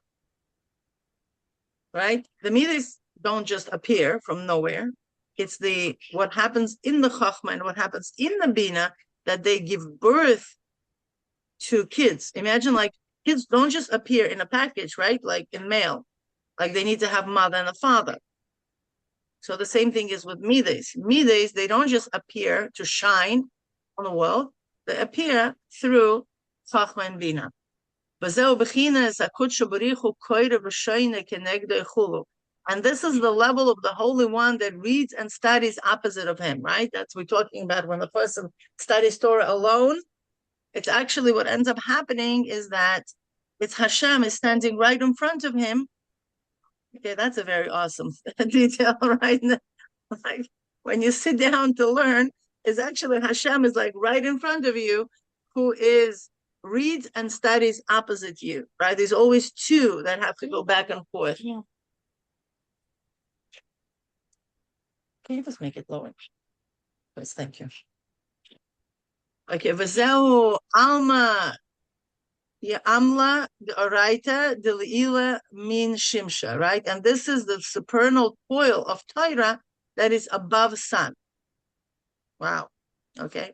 right? The Midas don't just appear from nowhere. It's what happens in the Chochma and what happens in the Bina that they give birth to kids. Imagine, like, kids don't just appear in a package, right? Like in mail. Like they need to have a mother and a father. So the same thing is with Mides. Mides, they don't just appear to shine on the world. They appear through Chachma and Bina. And this is the level of the Holy One that reads and studies opposite of him, right? That's what we're talking about when the person studies Torah alone. It's actually what ends up happening is that it's Hashem is standing right in front of him. Okay, that's a very awesome detail, right? Like when you sit down to learn, is actually Hashem is like right in front of you, who reads and studies opposite you, right? There's always two that have to go back and forth. Yeah. Can you just make it lower? Please, thank you. Okay, V'zehu Alma Amla the Oraita the Leila Min Shimsha, right? And this is the supernal coil of Torah that is above sun. Wow. Okay.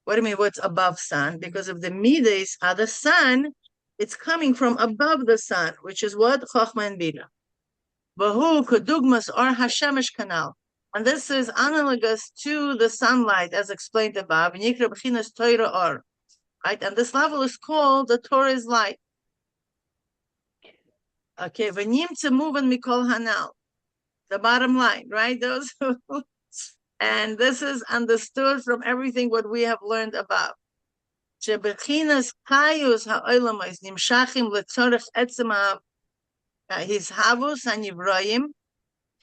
What do you mean what's above sun? Because if the Midas are the sun, it's coming from above the sun, which is what? Chochma and Bina. Bahu Kedugmas or Hashemish Canal. And this is analogous to the sunlight as explained above. Right? And this level is called the Torah's light. Okay, mikol hanal. The bottom line, right? Those who, and this is understood from everything what we have learned above. Shebechinas kayus ha'olamais nimshachim letzorech etzemav his havus hanivroyim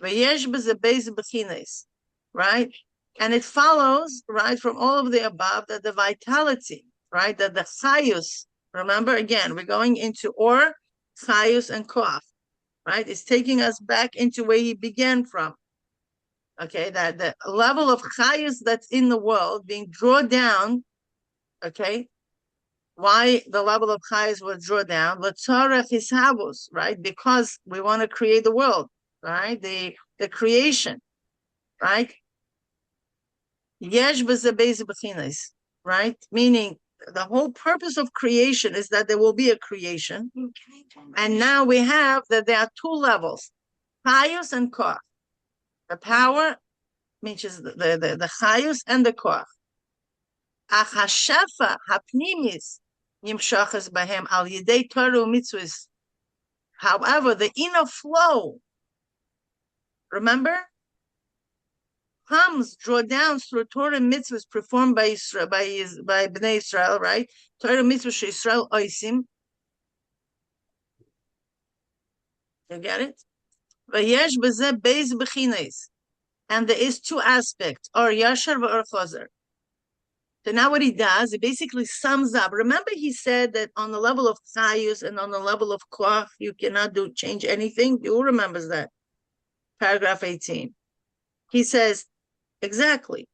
v'yesh b'ze beis bechinas, right? And it follows, right, from all of the above that the vitality, right, that the chayus, Remember, again, we're going into Or, Chayus, and Koach, right? It's taking us back into where he began from. Okay, that the level of Chayus that's in the world being drawn down, okay? Why the level of Chayus was drawn down? L'tzorech hishabus, right? Because we want to create the world, right? The creation, right? Yesh b'zeh beis b'chinas, right? Meaning the whole purpose of creation is that there will be a creation. And now we have that there are two levels, Chayus and Koach. The power, which is the Chayus and the Koach. Ach hashefa hapnimis nimshachas bahem al yidei Torah u'mitzvos. However, the inner flow, remember, comes, draw down through Torah mitzvahs performed by Israel, by Bnei Israel, right? Torah mitzvahs Israel oisim. You get it? V'yesh b'zeh beis b'chines. And there is two aspects, or yashar or chazer. So now what he does, he basically sums up. Remember he said that on the level of chayus and on the level of koach, you cannot change anything? Who remembers that? Paragraph 18. He says, exactly.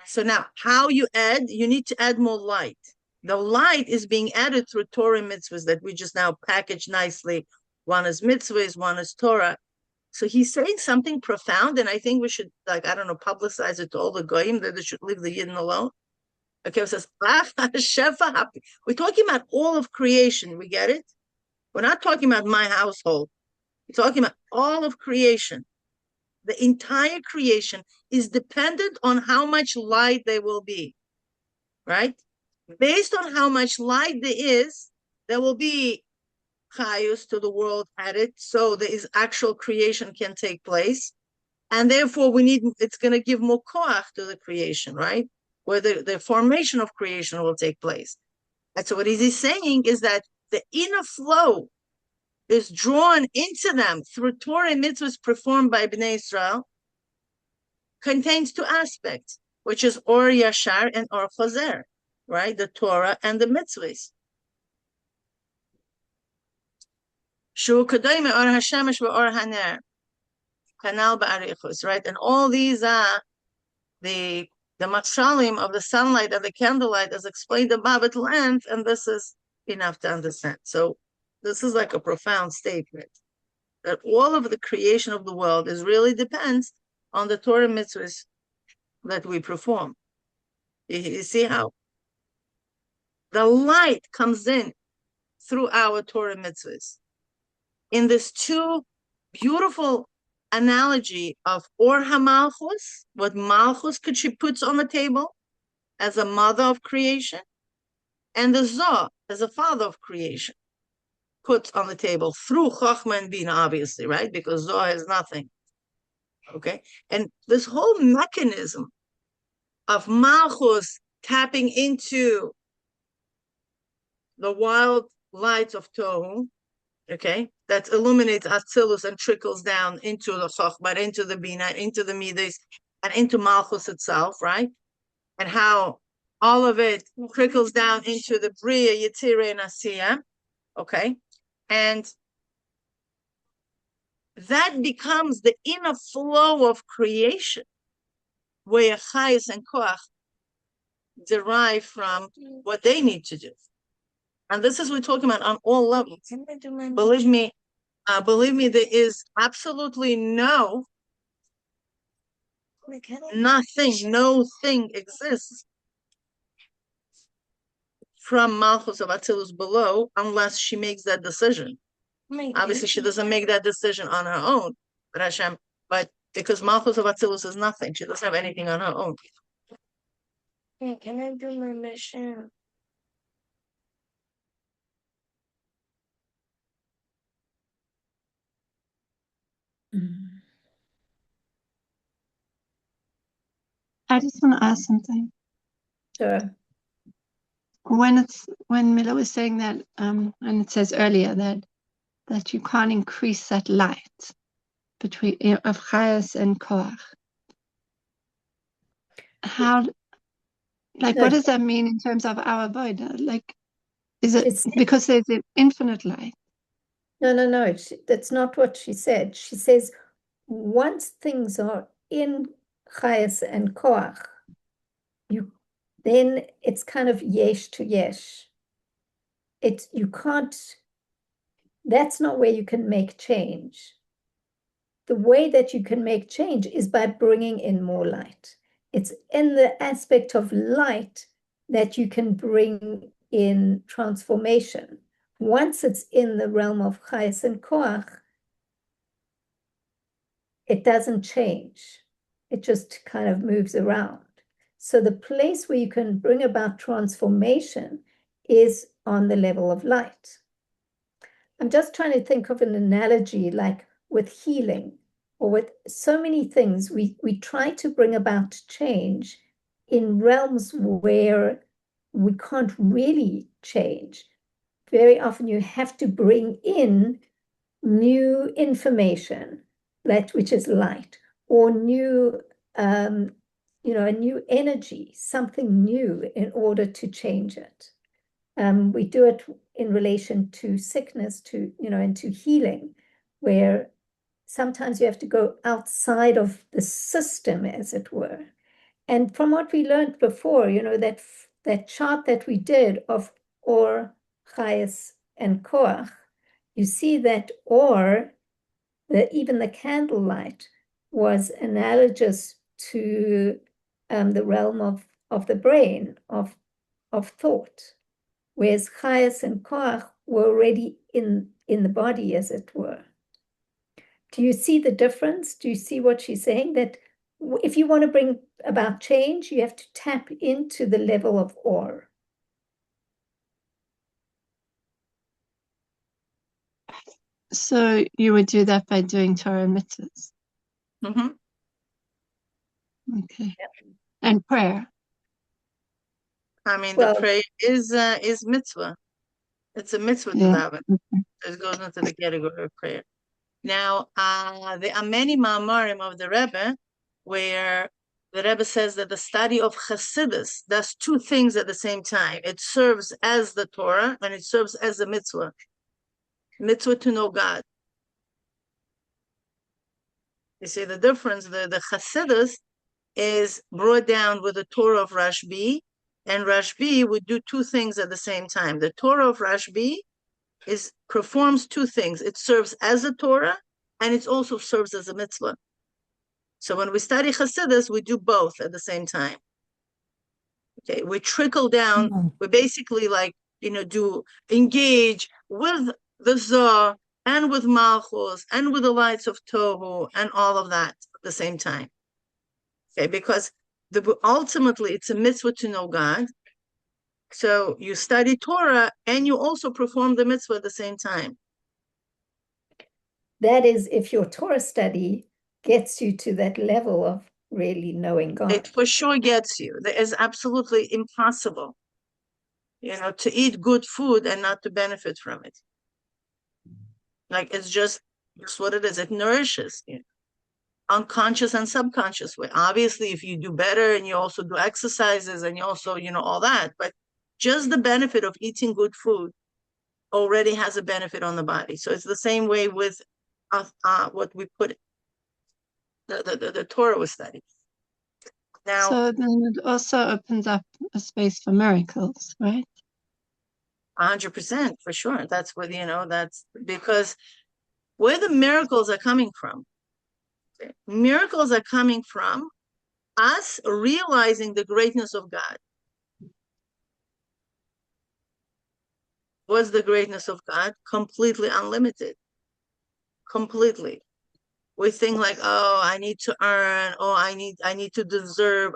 So now how you add, you need to add more light. The light is being added through Torah mitzvahs that we just now packaged nicely. One is mitzvahs, one is Torah. So he's saying something profound, and I think we should, like, I don't know, publicize it to all the goyim that they should leave the Yidden alone. Okay, it says, we're talking about all of creation, we get it? We're not talking about my household. We're talking about all of creation. The entire creation is dependent on how much light there will be, right? Based on how much light there is, there will be chayus to the world added, so there is actual creation can take place. And therefore, it's going to give more koach to the creation, right? Where the formation of creation will take place. And so what he's saying is that the inner flow is drawn into them through Torah and mitzvahs performed by Bnei Israel, contains two aspects, which is Or Yashar and Or Chazer, right? The Torah and the mitzvahs. Shu Kadayme Or Hashemesh Or Haner, Kanal Ba'arichus, right? And all these are the matshalim of the sunlight and the candlelight as explained above at length, and this is enough to understand. So this is like a profound statement that all of the creation of the world really depends on the Torah mitzvahs that we perform. You see how the light comes in through our Torah mitzvahs. In this two beautiful analogy of Or HaMalchus, what Malchus she puts on the table as a mother of creation, and the Zoh as a father of creation puts on the table through Chochmah and Bina, obviously, right? Because Zoh has nothing. Okay? And this whole mechanism of Malchus tapping into the wild lights of Tohu, okay, that illuminates Atzilus and trickles down into the Chochmah, into the Bina, into the Midas, and into Malchus itself, right? And how all of it trickles down into the Bria, Yetzirah, and Asiyah, okay? And that becomes the inner flow of creation, where Chayus and Koach derive from what they need to do. And this is what we're talking about on all levels. Believe me, there is absolutely no thing exists from Malchus of Atzilus below unless she makes that decision. Obviously, she doesn't make that decision on her own, but because Malchus of Atzilus is nothing, she doesn't have anything on her own. Hey, can I do my mission? I just want to ask something. Sure. When Mila was saying that, and it says earlier that you can't increase that light between of Chayas and Koach. How, like, what does that mean in terms of our avodah? Like, Is it because there's an infinite light? No. That's not what she said. She says once things are in chayas and koach, then it's kind of yesh to yesh. You can't. That's not where you can make change. The way that you can make change is by bringing in more light. It's in the aspect of light that you can bring in transformation. Once it's in the realm of chayes and koach, it doesn't change. It just kind of moves around. So the place where you can bring about transformation is on the level of light. I'm just trying to think of an analogy like with healing or with so many things. We try to bring about change in realms where we can't really change. Very often you have to bring in new information, which is light, or new, a new energy, something new in order to change it. We do it in relation to sickness, and to healing, where sometimes you have to go outside of the system, as it were. And from what we learned before, that chart that we did of Or, Chayes, and Koach, you see that Or, even the candlelight, was analogous to the realm of the brain, of thought, whereas Chayes and Koach were already in the body, as it were. Do you see the difference? Do you see what she's saying? That if you want to bring about change, you have to tap into the level of Or. So you would do that by doing Torah and mitzvahs? Mm-hmm. Okay. Yep. And prayer? I mean, the prayer is mitzvah. It's a mitzvah to daven. Okay. It goes into the category of prayer. Now, there are many ma'amarim of the Rebbe where the Rebbe says that the study of Chassidus does two things at the same time. It serves as the Torah and it serves as a mitzvah. Mitzvah to know God. You see the difference? The Chassidus is brought down with the Torah of Rashbi, and Rashbi would do two things at the same time. The Torah of Rashbi performs two things. It serves as a Torah, and it also serves as a mitzvah. So when we study Chassidus, we do both at the same time. Okay, we trickle down. Mm-hmm. We basically do engage with the Zohar and with Malchus and with the lights of Tohu and all of that at the same time. Okay, because ultimately it's a mitzvah to know God. So you study Torah and you also perform the mitzvah at the same time. That is, if your Torah study gets you to that level of really knowing God. It for sure gets you. It is absolutely impossible, to eat good food and not to benefit from it. Like, it's just what it is. It nourishes you. Unconscious and subconscious way. Obviously, if you do better and you also do exercises and you also, all that, but just the benefit of eating good food already has a benefit on the body. So it's the same way with what we put the Torah was studied. Now, so then it also opens up a space for miracles, right? 100%, for sure. That's what, that's because where the miracles are coming from. Miracles are coming from us realizing the greatness of God. What's the greatness of God? Completely unlimited. Completely. We think like, oh, I need to earn, oh, I need to deserve,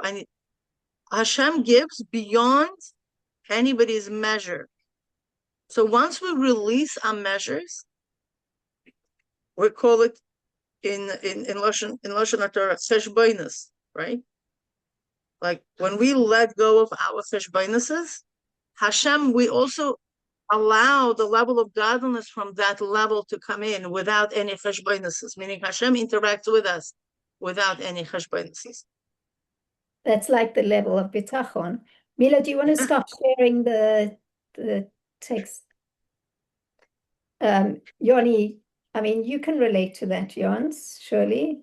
Hashem gives beyond anybody's measure. So once we release our measures, we call it in Lashon HaTorah, cheshbonos, right? Like when we let go of our cheshbonoses, Hashem, we also allow the level of godliness from that level to come in without any cheshbonoses, meaning Hashem interacts with us without any cheshbonoses. That's like the level of bitachon. Mila, do you want to stop sharing the takes, Yoni, I mean, you can relate to that, Jons, surely.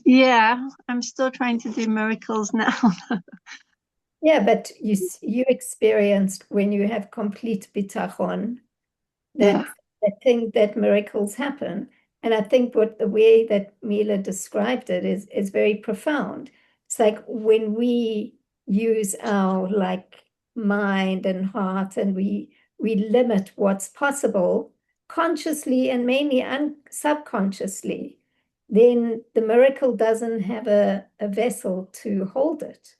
Yeah, I'm still trying to do miracles now. Yeah, but you experienced when you have complete bitachon that thing that miracles happen. And I think what the way that Mila described it is very profound. It's like when we use our like mind and heart and we limit what's possible consciously and mainly subconsciously, then the miracle doesn't have a vessel to hold it.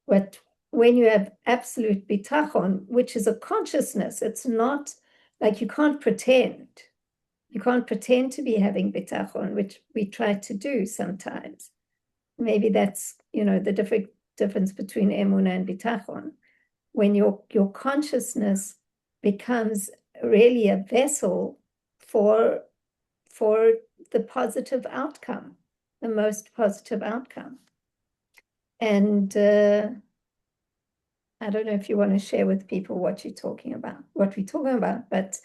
But when you have absolute bitachon, which is a consciousness, it's not like you can't pretend. You can't pretend to be having bitachon, which we try to do sometimes. Maybe that's, the difference between emuna and bitachon. When your consciousness becomes really a vessel for the positive outcome, the most positive outcome. And I don't know if you want to share with people what we're talking about, but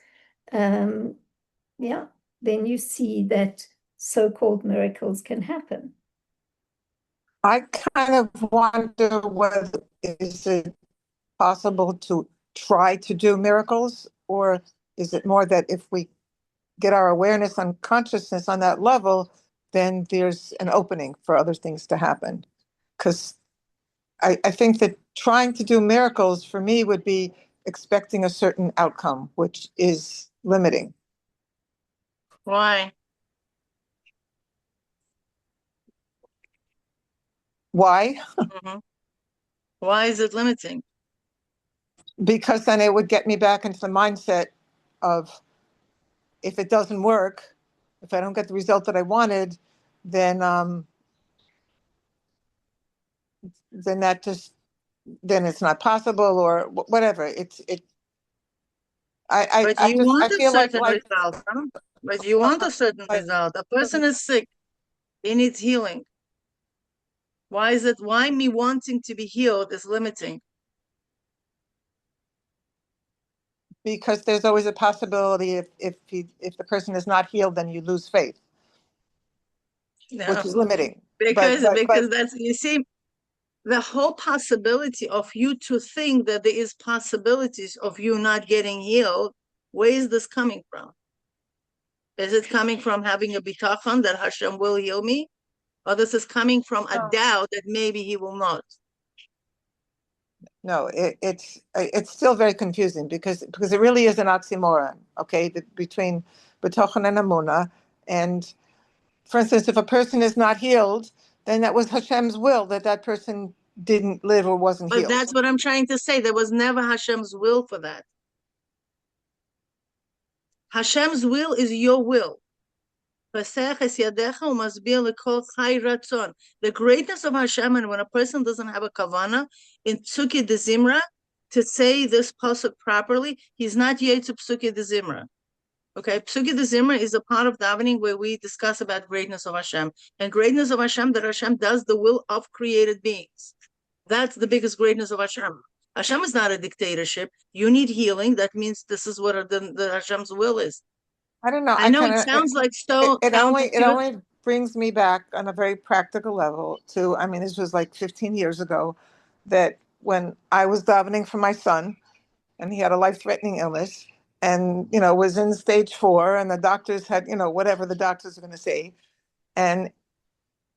yeah, then you see that so-called miracles can happen. I kind of wonder whether is it possible to try to do miracles, or is it more that if we get our awareness and consciousness on that level, then there's an opening for other things to happen? Because I think that trying to do miracles for me would be expecting a certain outcome, which is limiting. Why? Why? Why is it limiting? Because then it would get me back into the mindset of, if it doesn't work, if I don't get the result that I wanted, then then it's not possible, or whatever. But you want a feel certain like result, huh? But you want a certain result. A person is sick. He needs healing. Why me wanting to be healed is limiting? Because there's always a possibility if the person is not healed, then you lose faith, which is limiting. Because that's, you see, the whole possibility of you to think that there is possibilities of you not getting healed, where is this coming from? Is it coming from having a bitachon that Hashem will heal me? Or this is coming from a doubt that maybe he will not? No, it's still very confusing because it really is an oxymoron, okay, between betochen and amuna. And for instance, if a person is not healed, then that was Hashem's will that person didn't live or wasn't healed. But that's what I'm trying to say. There was never Hashem's will for that. Hashem's will is your will. The greatness of Hashem, and when a person doesn't have a kavana in Psuki de Zimra to say this pasuk properly, he's not yet to Psuki de Zimra. Okay, Psuki de Zimra is a part of davening where we discuss about greatness of Hashem. And greatness of Hashem, that Hashem does the will of created beings. That's the biggest greatness of Hashem. Hashem is not a dictatorship. You need healing. That means this is what the Hashem's will is. I don't know. I know it sounds like so. It only brings me back on a very practical level to, I mean, this was like 15 years ago, that when I was davening for my son, and he had a life-threatening illness, and was in stage 4, and the doctors had whatever the doctors are going to say, and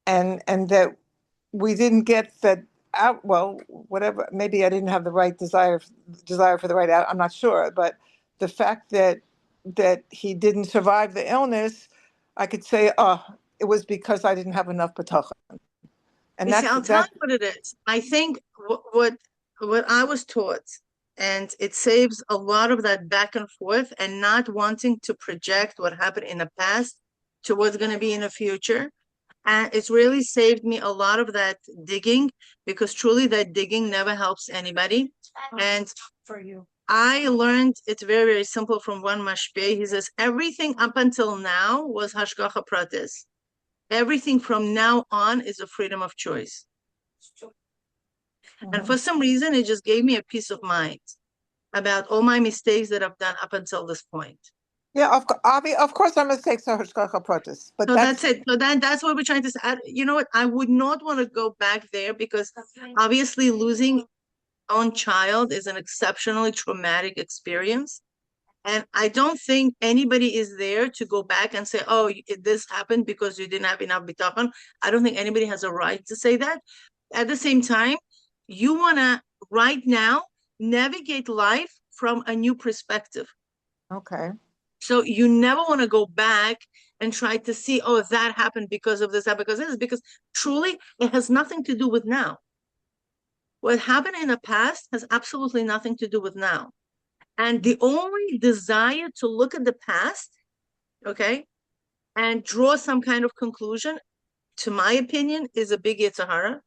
that we didn't get that out. Well, whatever. Maybe I didn't have the right desire for the right out. I'm not sure, but the fact that he didn't survive the illness, I could say, it was because I didn't have enough bitachon. And I'll tell you what it is. I think what I was taught, and it saves a lot of that back and forth and not wanting to project what happened in the past to what's going to be in the future. And it's really saved me a lot of that digging, because truly that digging never helps anybody. And for you, I learned it's very, very simple from one mashpeh. He says, everything up until now was hashgacha pratis. Everything from now on is a freedom of choice. And for some reason, it just gave me a peace of mind about all my mistakes that I've done up until this point. Yeah, of course our mistakes are hashgacha pratis, but So that's it. So that's what we're trying to say. You know what? I would not want to go back there because obviously losing own child is an exceptionally traumatic experience. And I don't think anybody is there to go back and say, oh, this happened because you didn't have enough bitachon. I don't think anybody has a right to say that. At the same time, you want to, right now, navigate life from a new perspective. Okay. So you never want to go back and try to see, oh, that happened because of this, that because of this, because truly it has nothing to do with now. What happened in the past has absolutely nothing to do with now. And the only desire to look at the past, okay, and draw some kind of conclusion, to my opinion, is a big Yetzer Hara.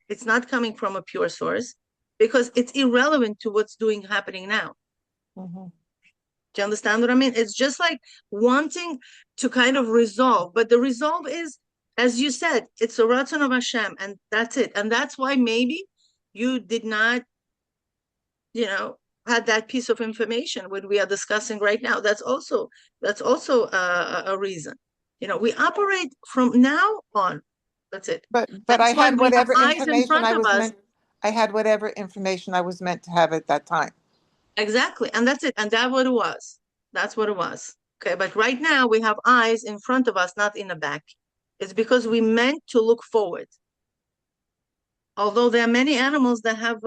It's not coming from a pure source because it's irrelevant to what's happening now. Do you understand what I mean? It's just like wanting to kind of resolve, but the resolve is, as you said, it's a ratzon of Hashem, and that's it. And that's why maybe you did not, had that piece of information what we are discussing right now. That's also a reason. We operate from now on. That's it. But that's I had whatever information I had whatever information I was meant to have at that time. Exactly. And that's it. And that's what it was. That's what it was. Okay. But right now we have eyes in front of us, not in the back. It's because we meant to look forward. Although there are many animals that have,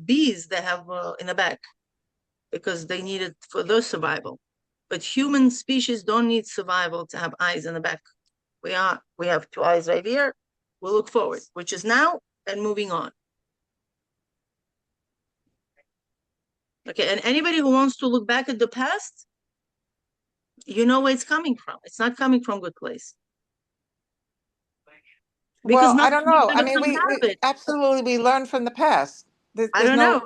bees that have in the back because they need it for their survival. But human species don't need survival to have eyes in the back. We have two eyes right here. We'll look forward, which is now and moving on. Okay, and anybody who wants to look back at the past, you know where it's coming from. It's not coming from a good place. Because I don't know. I mean, we absolutely we learn from the past. I don't know.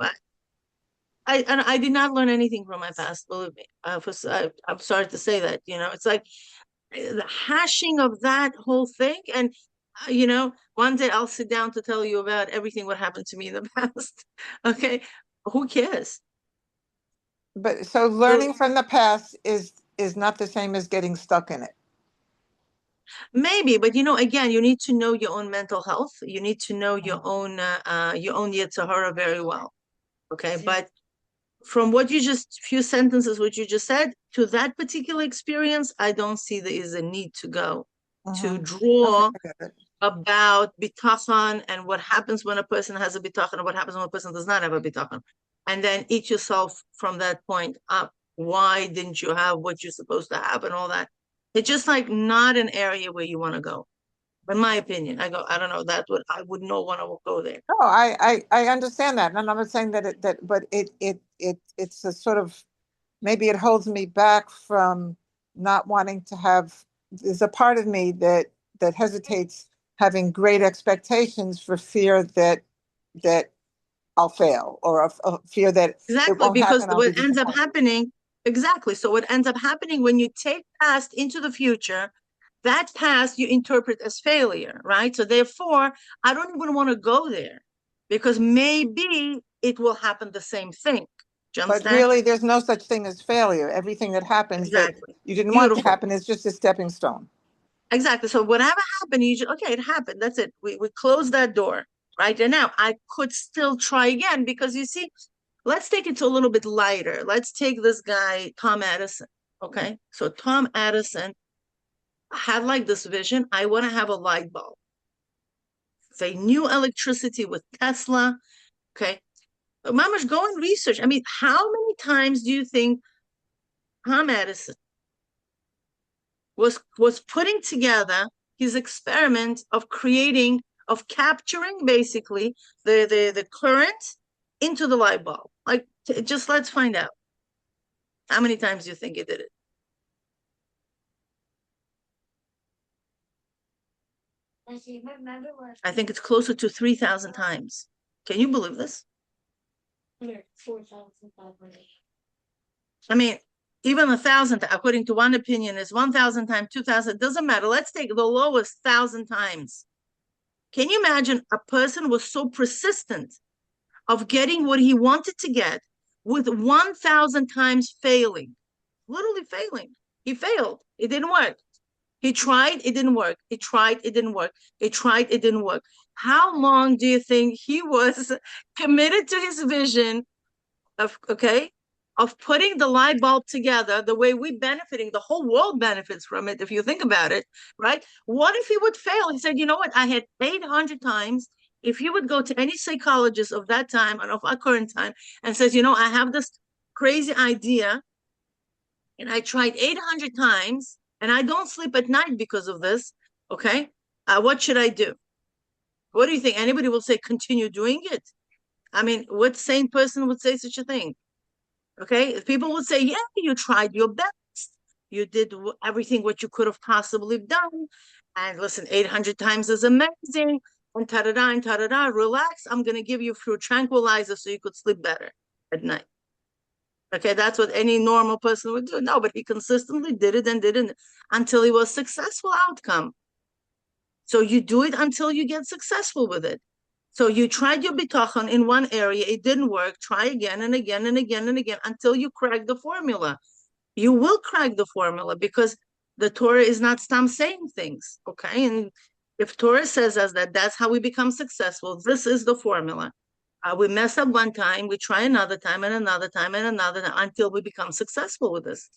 I did not learn anything from my past. Believe me. I'm sorry to say that. It's like the hashing of that whole thing, and one day I'll sit down to tell you about everything what happened to me in the past. Okay, who cares? But so learning from the past is not the same as getting stuck in it. Maybe, but again, you need to know your own mental health. You need to know your own Yetzer Hara very well. Okay, but from few sentences what you just said to that particular experience, I don't see there is a need to go to draw about bitachon and what happens when a person has a bitachon and what happens when a person does not have a bitachon, and then eat yourself from that point up. Why didn't you have what you're supposed to have and all that? It's just like not an area where you want to go. In my opinion, I don't know. That's what I would not want to go there. No, I understand that, and I'm not saying but it's a sort of, maybe it holds me back from not wanting to have. There's a part of me that hesitates having great expectations for fear that I'll fail, or a fear that exactly, because what ends up happening. Exactly. So what ends up happening when you take past into the future, that past you interpret as failure, right? So therefore, I don't even want to go there because maybe it will happen the same thing. Do you understand? But really, there's no such thing as failure. Everything that happens that you didn't want to happen is just a stepping stone. Exactly. So whatever happened, okay, it happened. That's it. We closed that door, right? And now I could still try again because you see, let's take it to a little bit lighter. Let's take this guy, Tom Edison. Okay. So Tom Edison had like this vision. I want to have a light bulb. They knew electricity with Tesla. Okay. Mamash, go and research. I mean, how many times do you think Tom Edison was putting together his experiment of capturing basically the current into the light bulb? Like, just let's find out. How many times do you think he did it? I think it's closer to 3,000 times. Can you believe this? 4,500. I mean, even 1,000, according to one opinion, is 1,000 times, 2,000. Doesn't matter. Let's take the lowest 1,000 times. Can you imagine a person was so persistent of getting what he wanted to get with 1,000 times failing, literally failing. He failed. It didn't work. He tried, it didn't work. He tried, it didn't work. He tried, it didn't work. How long do you think he was committed to his vision of, of putting the light bulb together the way we benefiting, the whole world benefits from it, if you think about it, right? What if he would fail? He said, you know what? I had 800 times. If you would go to any psychologist of that time and of our current time and says, you know, I have this crazy idea and I tried 800 times and I don't sleep at night because of this, okay? What should I do? What do you think? Anybody will say, continue doing it? I mean, what sane person would say such a thing? Okay, people would say, yeah, you tried your best. You did everything what you could have possibly done. And listen, 800 times is amazing. And ta-da-da, and ta-da-da, relax. I'm going to give you a few tranquilizers so you could sleep better at night. Okay, that's what any normal person would do. No, but he consistently did it and did it until it was a successful outcome. So you do it until you get successful with it. So you tried your bitachon in one area, it didn't work. Try again and again and again and again until you crack the formula. You will crack the formula because the Torah is not stam saying things, okay? And if Torah says us that that's how we become successful, this is the formula. We mess up one time, we try another time and another time and another time until we become successful with this.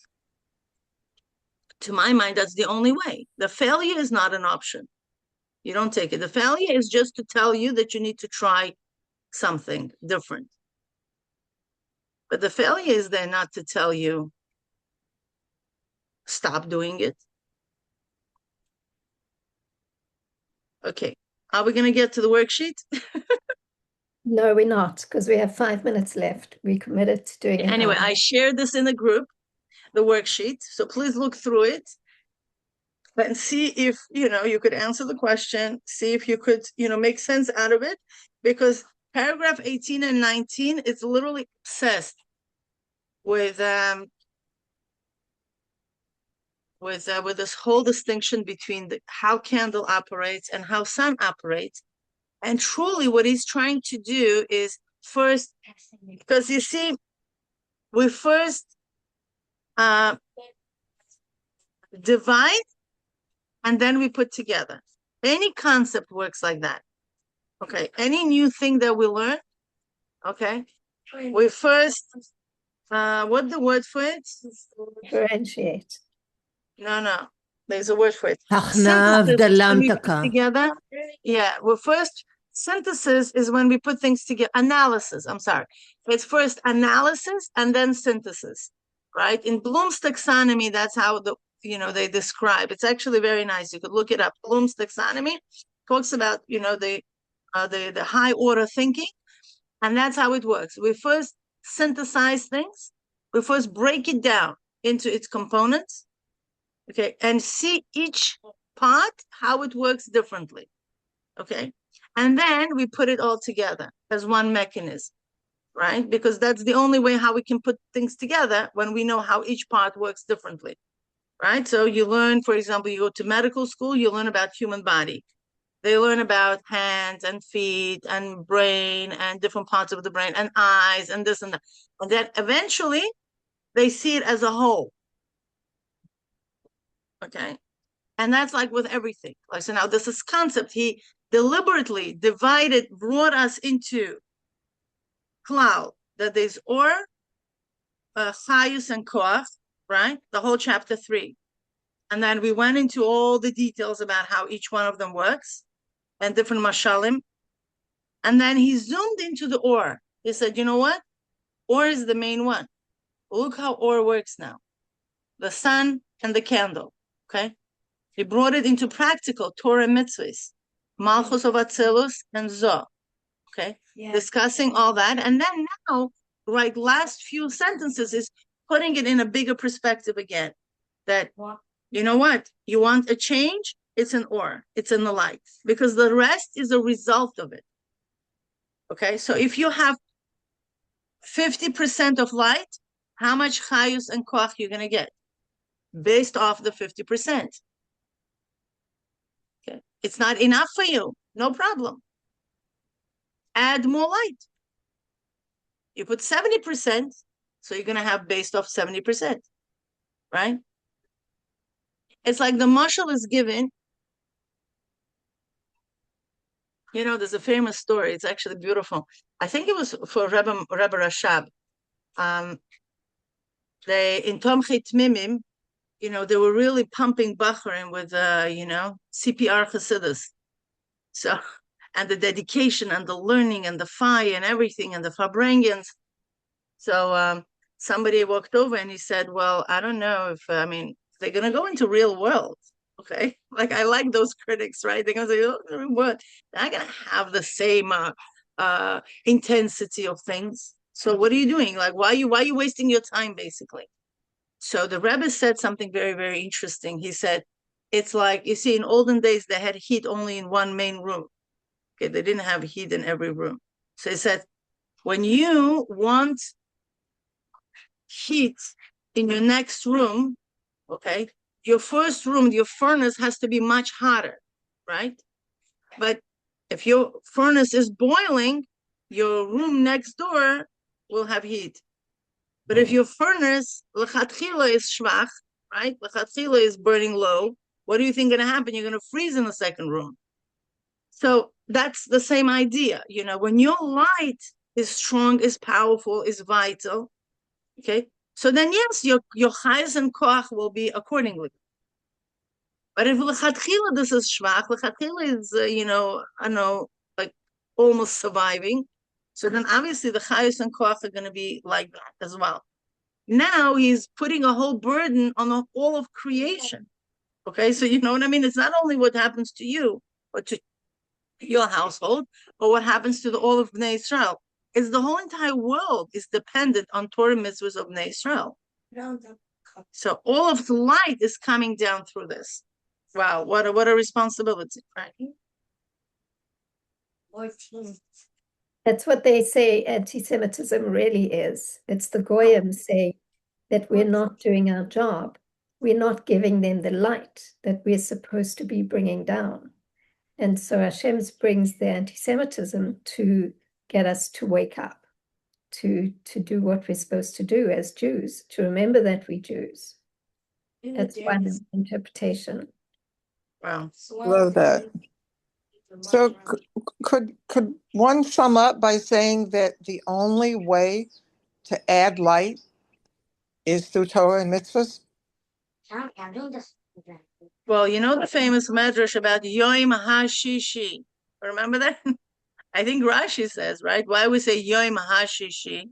To my mind, that's the only way. The failure is not an option. You don't take it. The failure is just to tell you that you need to try something different. But the failure is there not to tell you, stop doing it. Okay. Are we going to get to the worksheet? No, we're not, because we have 5 minutes left. We committed to doing it. Anyway, I shared this in the group, the worksheet. So please look through it and see if, you could answer the question, see if you could, make sense out of it. Because paragraph 18 and 19 is literally obsessed with this whole distinction between how candle operates and how sun operates. And truly what he's trying to do is first, because you see, we first divide and then we put together. Any concept works like that. Okay, any new thing that we learn, okay, we first, what the word for it? Differentiate. No, there's a word for it. Together. Yeah, well, first, synthesis is when we put things together. Analysis, I'm sorry. It's first analysis and then synthesis, right? In Bloom's taxonomy, that's how they describe. It's actually very nice. You could look it up. Bloom's taxonomy talks about, the high order thinking, and that's how it works. We first synthesize things. We first break it down into its components, okay, and see each part, how it works differently, okay? And then we put it all together as one mechanism, right? Because that's the only way how we can put things together, when we know how each part works differently, right? So you learn, for example, you go to medical school, you learn about human body. They learn about hands and feet and brain and different parts of the brain and eyes and this and that. And then eventually they see it as a whole. Okay. And that's like with everything. Like, so now this is concept. He deliberately divided, brought us into cloud, that there's or, chayus and koach, right? The whole chapter 3. And then we went into all the details about how each one of them works and different mashalim. And then he zoomed into the or. He said, you know what? Or is the main one. Look how or works now. The sun and the candle, okay? He brought it into practical Torah mitzvahs, Malchus of Atzilus and Zoh, okay? Yeah. Discussing all that. And then now, right, last few sentences is putting it in a bigger perspective again. That, you know what? You want a change? It's an or. It's in the light. Because the rest is a result of it. Okay? So if you have 50% of light, how much chayus and koach you're going to get? Based off the 50%. Okay? It's not enough for you. no problem. Add more light. You put 70%, so you're going to have based off 70%, right? It's like the mashal is given. You know, there's a famous story. It's actually beautiful. I think it was for Rebbe Rashab. They, in Tomchei Tmimim, you know, they were really pumping Bachrim with, you know, CPR Chassidus. So, and the dedication and the learning and the fire and everything and the Fabrengens. So somebody walked over and he said, well, I don't know if, I mean, they're going to go into real world. Okay. Like, I like those critics, right? They're going to say, oh, what? They're not going to have the same intensity of things. So what are you doing? Like, why are you wasting your time, basically? So the Rebbe said something very, very interesting. He said, it's like, you see, in olden days, they had heat only in one main room. Okay, they didn't have heat in every room. So he said, when you want heat in your next room, okay, your first room, your furnace has to be much hotter, right? But if your furnace is boiling, your room next door will have heat. But if your furnace, lechatchila, is schwach, right? Lechatchila is burning low, what do you think going to happen? You're going to freeze in the second room. So that's the same idea. You know, when your light is strong, is powerful, is vital, okay? So then, yes, your chayes and koach will be accordingly. But if lechatchila this is schwach, lechatchila is, you know, I know, like almost surviving. So then obviously the chayes and koach are going to be like that as well. Now he's putting a whole burden on all of creation. Okay, so you know what I mean? It's not only what happens to you, but to your household, or what happens to all of Bnei Israel. It's the whole entire world is dependent on Torah mitzvahs of Bnei Israel. So all of the light is coming down through this. Wow, what a responsibility, right? That's what they say anti-Semitism really is. It's the Goyim saying that we're not doing our job. We're not giving them the light that we're supposed to be bringing down. And so Hashem brings the anti-Semitism to get us to wake up, to do what we're supposed to do as Jews, to remember that we're Jews. That's one interpretation. Wow. Love that. So could one sum up by saying that the only way to add light is through Torah and mitzvahs? Well, you know the famous medrash about Yom HaShishi. Remember that? I think Rashi says, right? Why we say Yom HaShishi?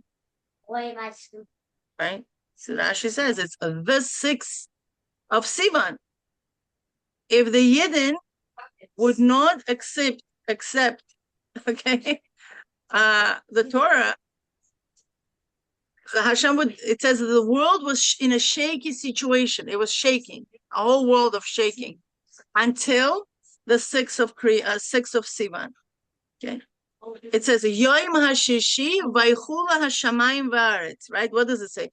Right? So Rashi says it's the 6th of Sivan. If the Yidden would not accept, okay, the Torah, Hashem would, it says the world was in a shaky situation. It was shaking, a whole world of shaking, until the 6th of Sivan. Okay. It says Yom HaShishi Vaychula HaShamayim Va'aretz. Right? What does it say?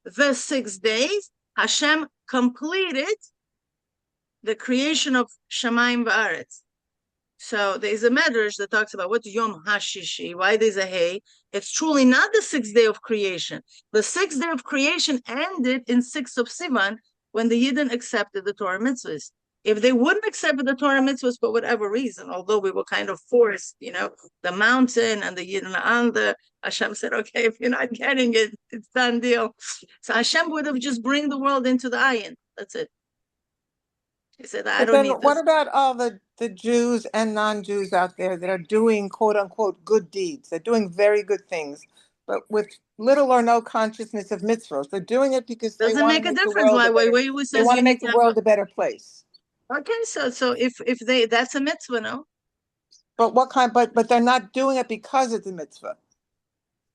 The 6 days Hashem completed the creation of Shamayim Va'aretz. So there's a medrash that talks about what's Yom HaShishi, why there's a hay. It's truly not the 6th day of creation. The 6th day of creation ended in 6th of Sivan when the Yidden accepted the Torah mitzvahs. If they wouldn't accept the Torah mitzvahs for whatever reason, although we were kind of forced, you know, the mountain and the Yidden and the Hashem said, okay, if you're not getting it, it's done deal. So Hashem would have just bring the world into the ayin. That's it. He said, I don't need this. What about all the Jews and non-Jews out there that are doing quote unquote good deeds? They're doing very good things, but with little or no consciousness of mitzvahs. They're doing it because they want to make the world they want to make the world a better place. Okay, so if they, that's a mitzvah, no? But what kind? But they're not doing it because it's a mitzvah.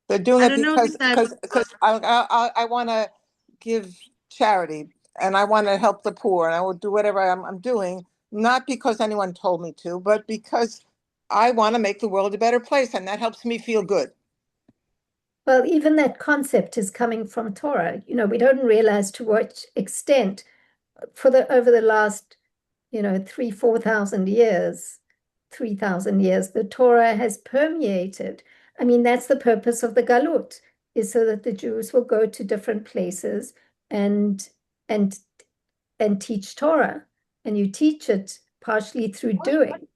They're doing it because I want to give charity and I want to help the poor and I will do whatever I'm doing, not because anyone told me to, but because I want to make the world a better place and that helps me feel good. Well, even that concept is coming from Torah. You know, we don't realize to what extent over the last, 3,000-4,000 years, 3,000 years, the Torah has permeated. I mean, that's the purpose of the Galut, is so that the Jews will go to different places and teach Torah. And you teach it partially through doing.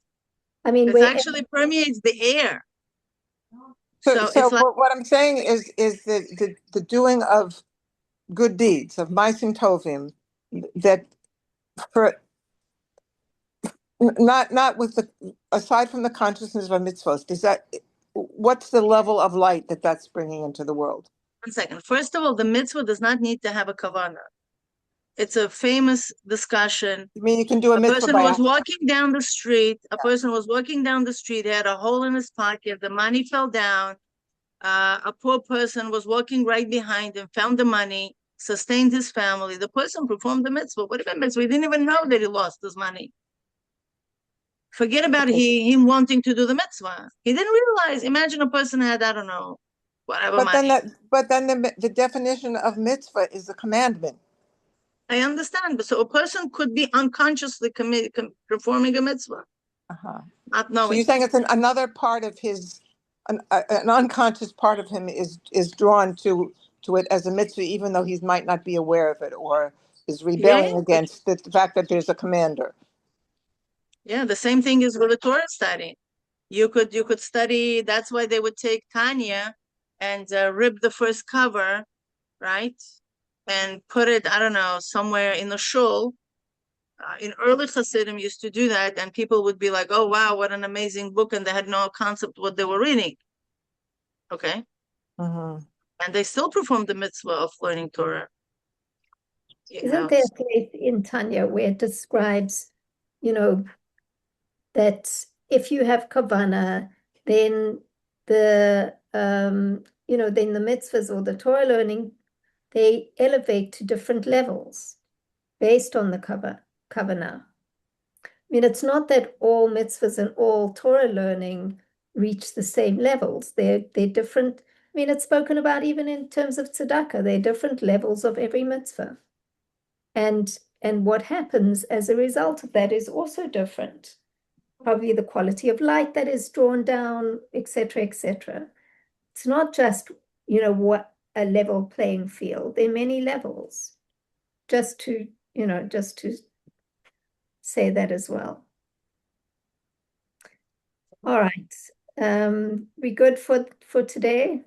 I mean, it actually permeates the air. So it's like, what I'm saying is the doing of good deeds, of Ma'asim Tovim, that for not with the, aside from the consciousness of mitzvos, what's the level of light that that's bringing into the world? 1 second. First of all, the mitzvah does not need to have a kavanah. It's a famous discussion. I mean, you can do a mitzvah person was walking down the street. A person was walking down the street, had a hole in his pocket. The money fell down. A poor person was walking right behind him, found the money, sustained his family. The person performed the mitzvah. What about mitzvah? He didn't even know that he lost his money. Forget about him wanting to do the mitzvah. He didn't realize. Imagine a person had, I don't know, whatever money. But then the definition of mitzvah is a commandment. I understand, but so a person could be unconsciously performing a mitzvah, not knowing. So you're saying it's another part of his, an unconscious part of him is drawn to it as a mitzvah, even though he might not be aware of it or is rebelling against the fact that there's a commander. Yeah, the same thing is with the Torah study. You could study. That's why they would take Tanya and rip the first cover, right? And put it, I don't know, somewhere in the shul. In early Hasidim used to do that, and people would be like, oh, wow, what an amazing book, and they had no concept what they were reading. Okay? Mm-hmm. And they still perform the mitzvah of learning Torah. Isn't there a place in Tanya where it describes, that if you have kavanah, then the then the mitzvahs or the Torah learning, they elevate to different levels based on the kavanah. I mean, it's not that all mitzvahs and all Torah learning reach the same levels. They're different. I mean, it's spoken about even in terms of tzedakah. There are different levels of every mitzvah. And what happens as a result of that is also different. Probably the quality of light that is drawn down, etc., etc. It's not just, what a level playing field. There are many levels. Just to say that as well. All right. We good for today?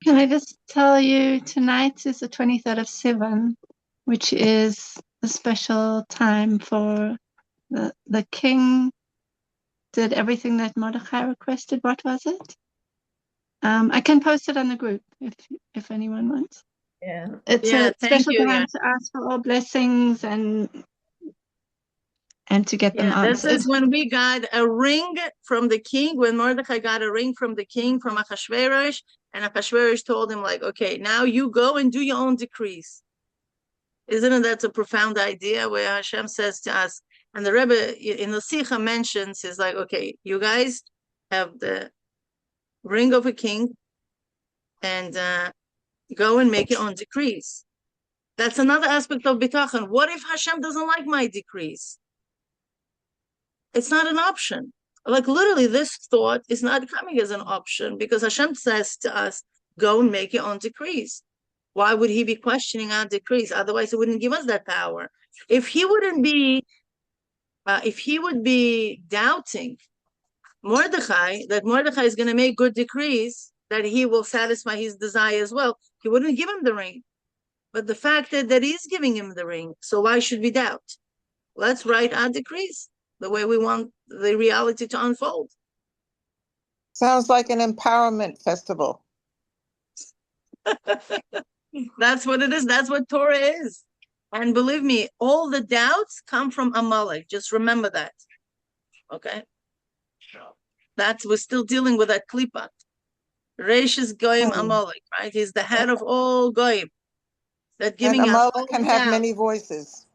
Can I just tell you, tonight is the 23rd of Sivan, which is a special time for the king did everything that Mordechai requested. What was it? I can post it on the group if anyone wants. Yeah. It's a special time to ask for all blessings and to get them answered. This is when we got a ring from the king, when Mordechai got a ring from the king, from Achashverosh, and Achashverosh told him, like, okay, now you go and do your own decrees. Isn't that a profound idea where Hashem says to us, and the Rebbe in the Sikha mentions, is like, okay, you guys have the ring of a king and go and make your own decrees. That's another aspect of bitachon. What if Hashem doesn't like my decrees? It's not an option. Like literally, this thought is not coming as an option because Hashem says to us, go and make your own decrees. Why would he be questioning our decrees? Otherwise, he wouldn't give us that power. If he would be doubting Mordechai, that Mordechai is going to make good decrees, that he will satisfy his desire as well, he wouldn't give him the ring. But the fact that he's giving him the ring, so why should we doubt? Let's write our decrees the way we want the reality to unfold. Sounds like an empowerment festival. That's what it is. That's what Torah is. And believe me, all the doubts come from Amalek. Just remember that. Okay? We're still dealing with that klipa. Reish is Goyim Amalek, right? He's the head of all Goyim. That giving and us Amalek can have many voices.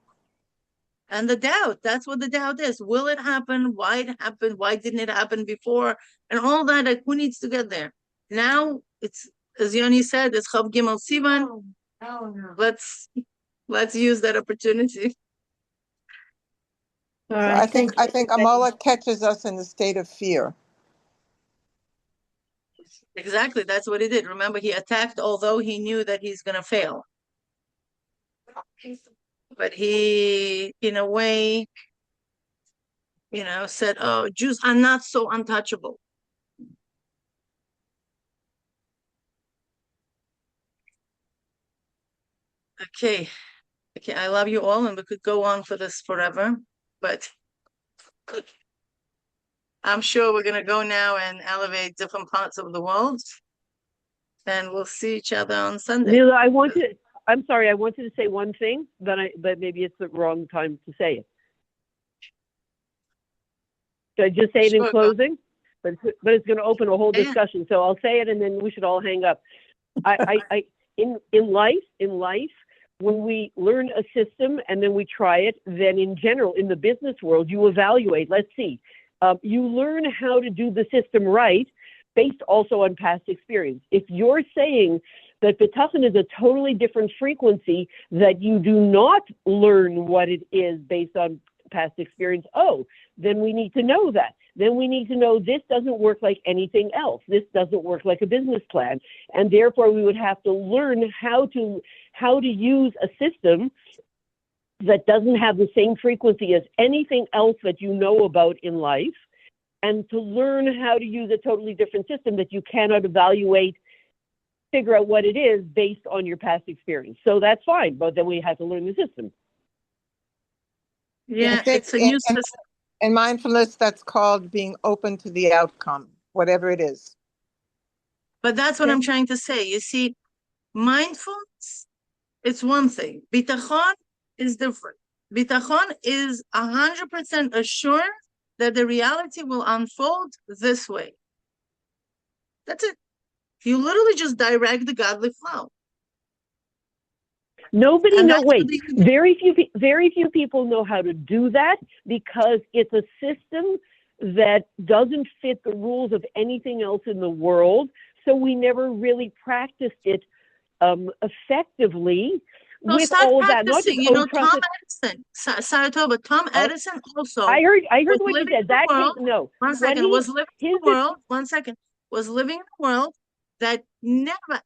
And the doubt, that's what the doubt is. Will it happen? Why it happened? Why didn't it happen before? And all that, like, who needs to get there? Now, it's, as Yoni said, it's Chav Gimel Sivan. Let's use that opportunity. All So right, I think Amalek catches us in the state of fear. Exactly, that's what he did. Remember, he attacked although he knew that he's going to fail. But he, in a way, said, oh, Jews are not so untouchable. Okay, I love you all, and we could go on for this forever, but I'm sure we're going to go now and elevate different parts of the world, and we'll see each other on Sunday. Lila, I'm sorry, I wanted to say one thing, but maybe it's the wrong time to say it. Should I just say it in closing? But it's going to open a whole discussion, so I'll say it, and then we should all hang up. In life, when we learn a system and then we try it, then in general, in the business world, you evaluate. Let's see, you learn how to do the system right, based also on past experience. If you're saying that bitachon is a totally different frequency, that you do not learn what it is based on past experience, then we need to know that. Then we need to know this doesn't work like anything else. This doesn't work like a business plan. And therefore we would have to learn how to use a system that doesn't have the same frequency as anything else that you know about in life, and to learn how to use a totally different system that you cannot evaluate, figure out what it is based on your past experience. So that's fine, but then we have to learn the system. Yeah, it's a new system. In mindfulness, that's called being open to the outcome, whatever it is. But that's what I'm trying to say. You see, mindfulness, it's one thing. Bitachon is different. Bitachon is 100% assured that the reality will unfold this way. That's it. You literally just direct the godly flow. Nobody knows. Wait, very few people know how to do that, because it's a system that doesn't fit the rules of anything else in the world. So we never really practiced it effectively. So with start all of practicing. that, You know, Tom Edison, Saratoga, Tom Edison also. I heard what you said. That world, came, no. One second, was living in the world. 1 second, was living in a world that never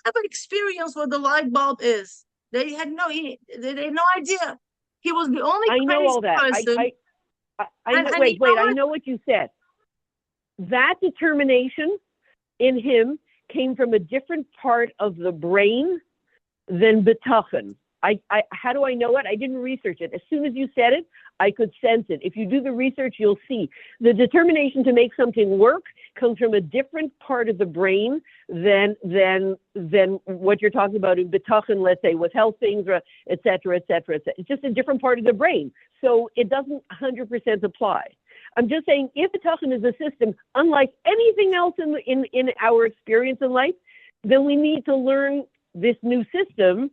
ever experienced what the light bulb is. They had no idea. He was the only I know all that. person. I know, wait, I know what you said. That determination in him came from a different part of the brain than bitachon. How do I know it? I didn't research it. As soon as you said it, I could sense it. If you do the research, you'll see. The determination to make something work comes from a different part of the brain than what you're talking about in bitachon, let's say, with health things, et cetera, et cetera, et cetera. It's just a different part of the brain. So it doesn't 100% apply. I'm just saying, if bitachon is a system unlike anything else in our experience in life, then we need to learn this new system.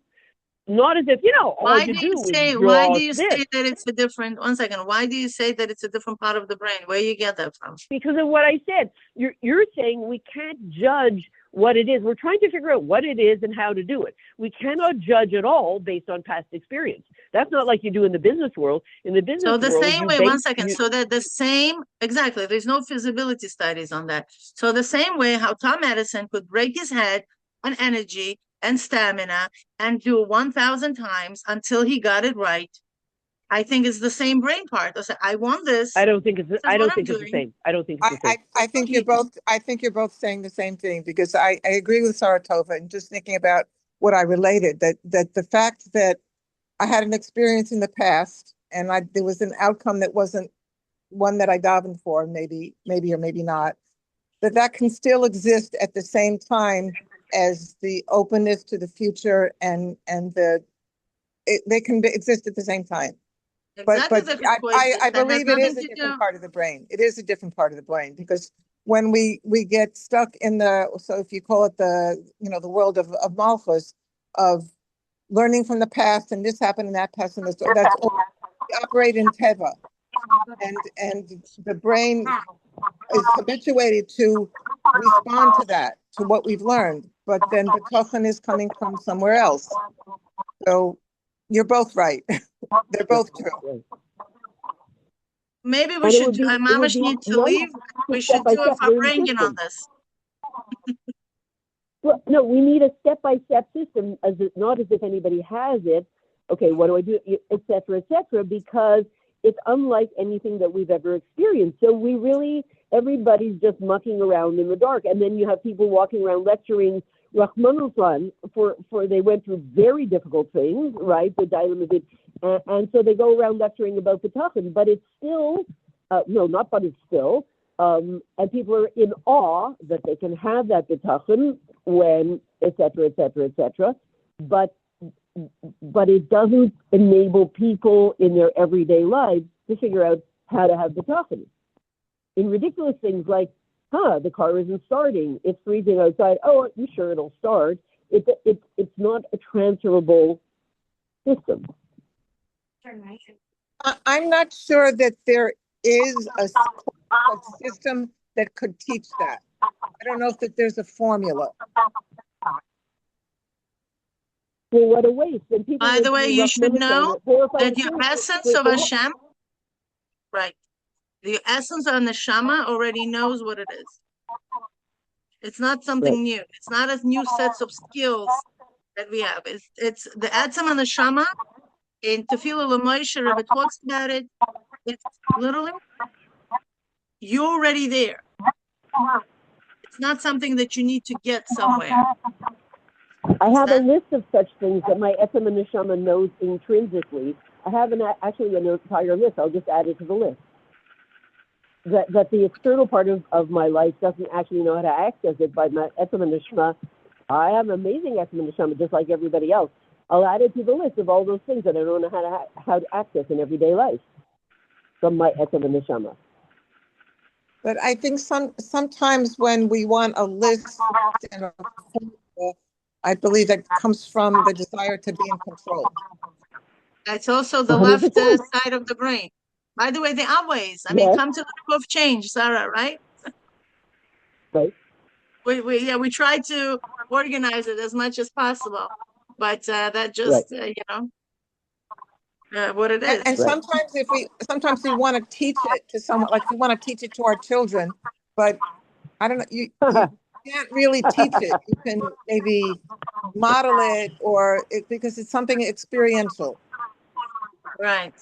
Not as if, why do you say that it's a different, 1 second, why do you say that it's a different part of the brain? Where you get that from? Because of what I said. You're saying we can't judge what it is. We're trying to figure out what it is and how to do it. We cannot judge at all based on past experience. That's not like you do in the business world. In the business world, so the same way, 1 second, so that the same, exactly, there's no feasibility studies on that. So the same way how Tom Edison could break his head on energy and stamina and do 1,000 times until he got it right. I think it's the same brain part. I want this. I don't think it's the same. I don't think it's the same. I think you're both saying the same thing, because I agree with Saratova, and just thinking about what I related, that the fact that I had an experience in the past and there was an outcome that wasn't one that I davened for, maybe or maybe not, that can still exist at the same time as the openness to the future, and they can exist at the same time. Exactly. But I believe it is a different part of the brain. It is a different part of the brain, because when we get stuck in so if you call it the world of Malchus, of learning from the past, and this happened and that happened, that's all, we operate in Teva, and the brain is habituated to respond to that, to what we've learned. But then bitachon is coming from somewhere else. So you're both right. They're both true. Maybe we should, Mamash need to leave. We should do a Farbrengen on this. Well, no, we need a step-by-step system, not as if anybody has it. Okay, what do I do, et cetera, because it's unlike anything that we've ever experienced. So everybody's just mucking around in the dark. And then you have people walking around lecturing Rahmanullah for they went through very difficult things, right? The dilemma did. And so they go around lecturing about B'tachon, but it's still, and people are in awe that they can have that B'tachon when, et cetera, but it doesn't enable people in their everyday lives to figure out how to have B'tachon. In ridiculous things like, the car isn't starting, it's freezing outside, oh, you sure it'll start? It's not a transferable system. I'm not sure that there is a system that could teach that. I don't know if there's a formula. Well, what a waste. By the way, you should know that your essence of Hashem, right, the essence of Neshama already knows what it is. It's not something new. It's not a new sets of skills that we have. It's the Atzam and Neshama. In Tefillah L'Moshe, Rebbe talks about it. It's literally, you're already there. It's not something that you need to get somewhere. I have a list of such things that my Etzem and Neshama knows intrinsically. I have actually an entire list. I'll just add it to the list. That the external part of my life doesn't actually know how to access it, but my Etzem and Neshama, I have amazing Etzem and Neshama just like everybody else. I'll add it to the list of all those things that I don't know how to access in everyday life from my Etzem and Neshama. But I think sometimes when we want a list and a formula, I believe that comes from the desire to be in control. It's also the left side of the brain. By the way, there are ways. I mean, come to the room of change, Sarah, right? Right. We try to organize it as much as possible, but that just what it is. And sometimes we want to teach it to someone, like we want to teach it to our children, but I don't know, you can't really teach it. You can maybe model it because it's something experiential. Right.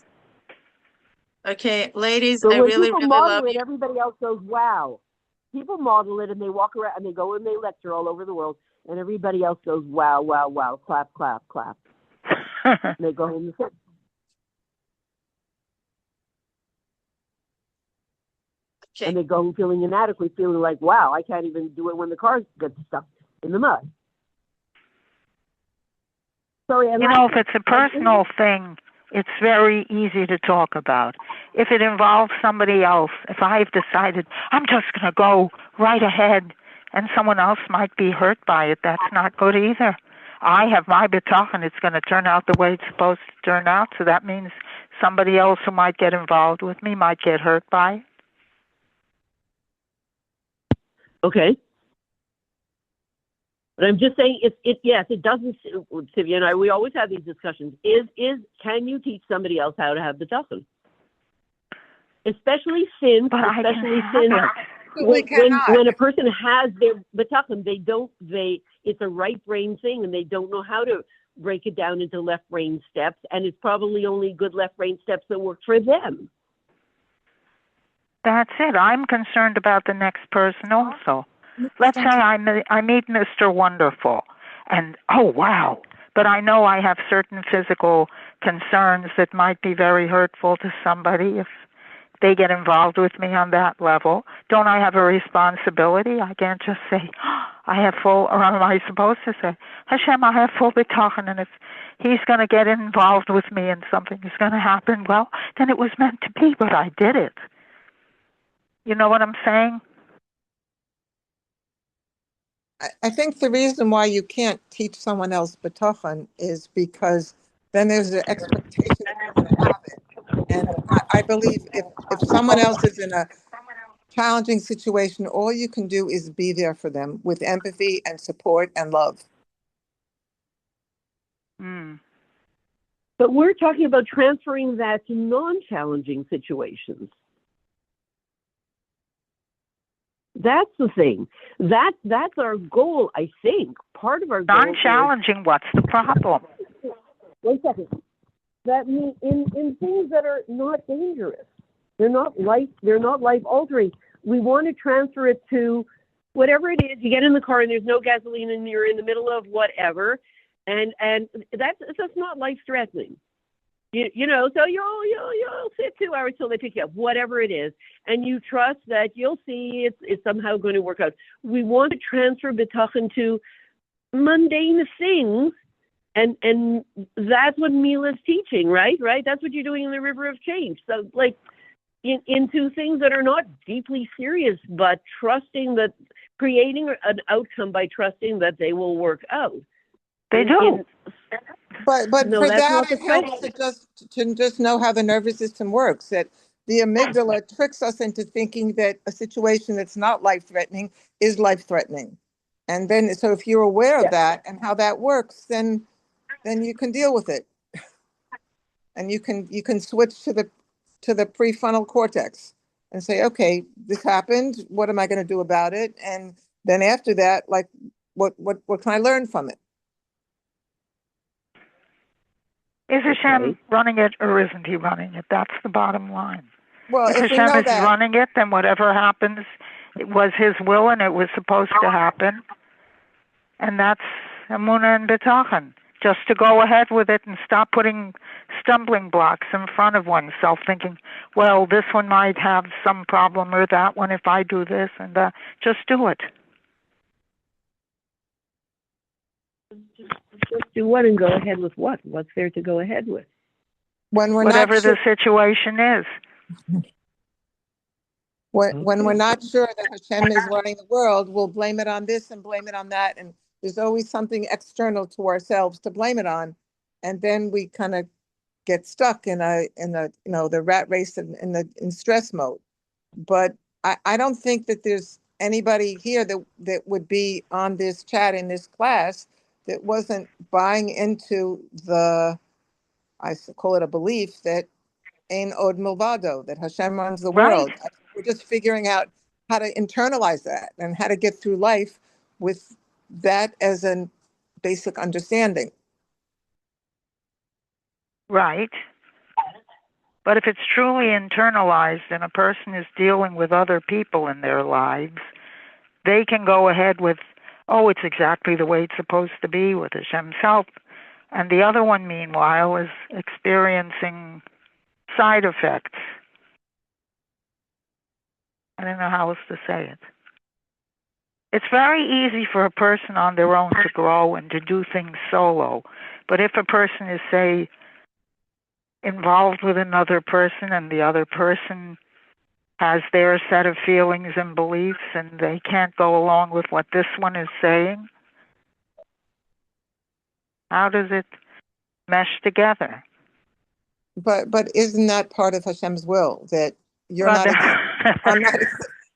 Okay, ladies, so I really love it, you. Everybody else goes, wow. People model it and they walk around and they go and they lecture all over the world, and everybody else goes, wow, wow, wow, clap, clap, clap. And they go home and sit. Okay. And they go home feeling inadequate, feeling like, wow, I can't even do it when the car gets stuck in the mud. Sorry, if it's a personal thing, it's very easy to talk about. If it involves somebody else, if I've decided I'm just going to go right ahead and someone else might be hurt by it, that's not good either. I have my B'tachon, it's going to turn out the way it's supposed to turn out, so that means somebody else who might get involved with me might get hurt by it. Okay. But I'm just saying, it doesn't, Sylvia and I, we always have these discussions. Can you teach somebody else how to have B'tachon? Especially since when a person has their B'tachon, it's a right brain thing and they don't know how to break it down into left brain steps, and it's probably only good left brain steps that work for them. That's it. I'm concerned about the next person also. Let's say I meet Mr. Wonderful, and oh, wow, but I know I have certain physical concerns that might be very hurtful to somebody if they get involved with me on that level. Don't I have a responsibility? I can't just say, I have full, or am I supposed to say, Hashem, I have full B'tachon, and if he's going to get involved with me and something is going to happen, well, then it was meant to be, but I did it. You know what I'm saying? I think the reason why you can't teach someone else B'tachon is because then there's an expectation that you're going to have it. And I believe if someone else is in a challenging situation, all you can do is be there for them with empathy and support and love. But we're talking about transferring that to non-challenging situations. That's the thing. That's our goal, I think. Part of our goal. Non-challenging, what's the problem? 1 second. That means in things that are not dangerous. They're not life altering. We want to transfer it to whatever it is. You get in the car and there's no gasoline and you're in the middle of whatever, and that's not life threatening. You know, so you'll sit 2 hours till they pick you up, whatever it is, and you trust that you'll see it's somehow going to work out. We want to transfer bitachon to mundane things, and that's what Mila's teaching, right? That's what you're doing in the River of Change. So, like, into things that are not deeply serious, but trusting that, creating an outcome by trusting that they will work out. They do. But no, for that's that, not the it helps to just know how the nervous system works. That the amygdala tricks us into thinking that a situation that's not life-threatening is life-threatening. And then, so if you're aware of that and how that works, then you can deal with it. And you can switch to the prefrontal cortex and say, okay, this happened. What am I going to do about it? And then after that, like, what can I learn from it? Is Hashem running it or isn't he running it? That's the bottom line. Well, if we Hashem know is that, running it, then whatever happens, it was his will and it was supposed to happen. And that's Emunah and Bitachon. Just to go ahead with it and stop putting stumbling blocks in front of oneself, thinking, well, this one might have some problem or that one if I do this and that. Just do it. Just do what and go ahead with what? What's there to go ahead with? When we're whatever not sure, the situation is. when we're not sure that Hashem is running the world, we'll blame it on this and blame it on that, and there's always something external to ourselves to blame it on, and then we kind of get stuck in the rat race in stress mode. But I don't think that there's anybody here that would be on this chat in this class that wasn't buying into I call it a belief that Ein Od Milvado, that Hashem runs the world. We're just figuring out how to internalize that and how to get through life with that as a basic understanding. Right. But if it's truly internalized and a person is dealing with other people in their lives, they can go ahead with, oh, it's exactly the way it's supposed to be with Hashem's help. And the other one, meanwhile, is experiencing side effects. I don't know how else to say it. It's very easy for a person on their own to grow and to do things solo. But if a person is, say, involved with another person and the other person has their set of feelings and beliefs and they can't go along with what this one is saying, how does it mesh together? But isn't that part of Hashem's will, that you're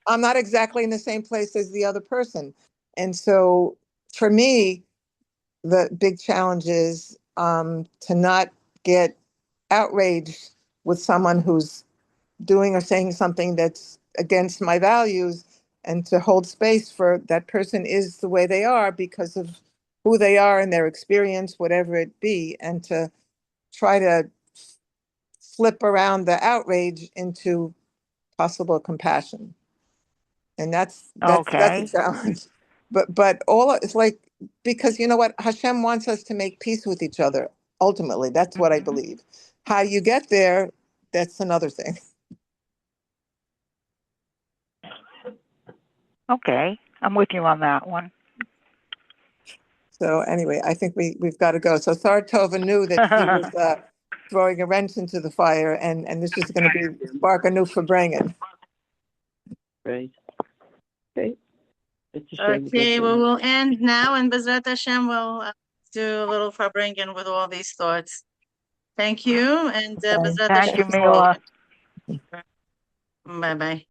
I'm not exactly in the same place as the other person? And so for me, the big challenge is to not get outraged with someone who's doing or saying something that's against my values, and to hold space for that person is the way they are because of who they are and their experience, whatever it be, and to try to flip around the outrage into possible compassion. And that's a challenge. But all it's like, because you know what, Hashem wants us to make peace with each other. Ultimately, that's what I believe. How you get there, that's another thing. Okay, I'm with you on that one. So anyway, I think we've got to go. So Sartova knew that he was throwing a wrench into the fire, and this is going to be spark anew for bringing. Right. Okay. Okay, well, we'll end now, and Bezrat Hashem will do a little Farbrengen with all these thoughts. Thank you, and Bezrat Thank Hashem. you, Mila. Bye-bye.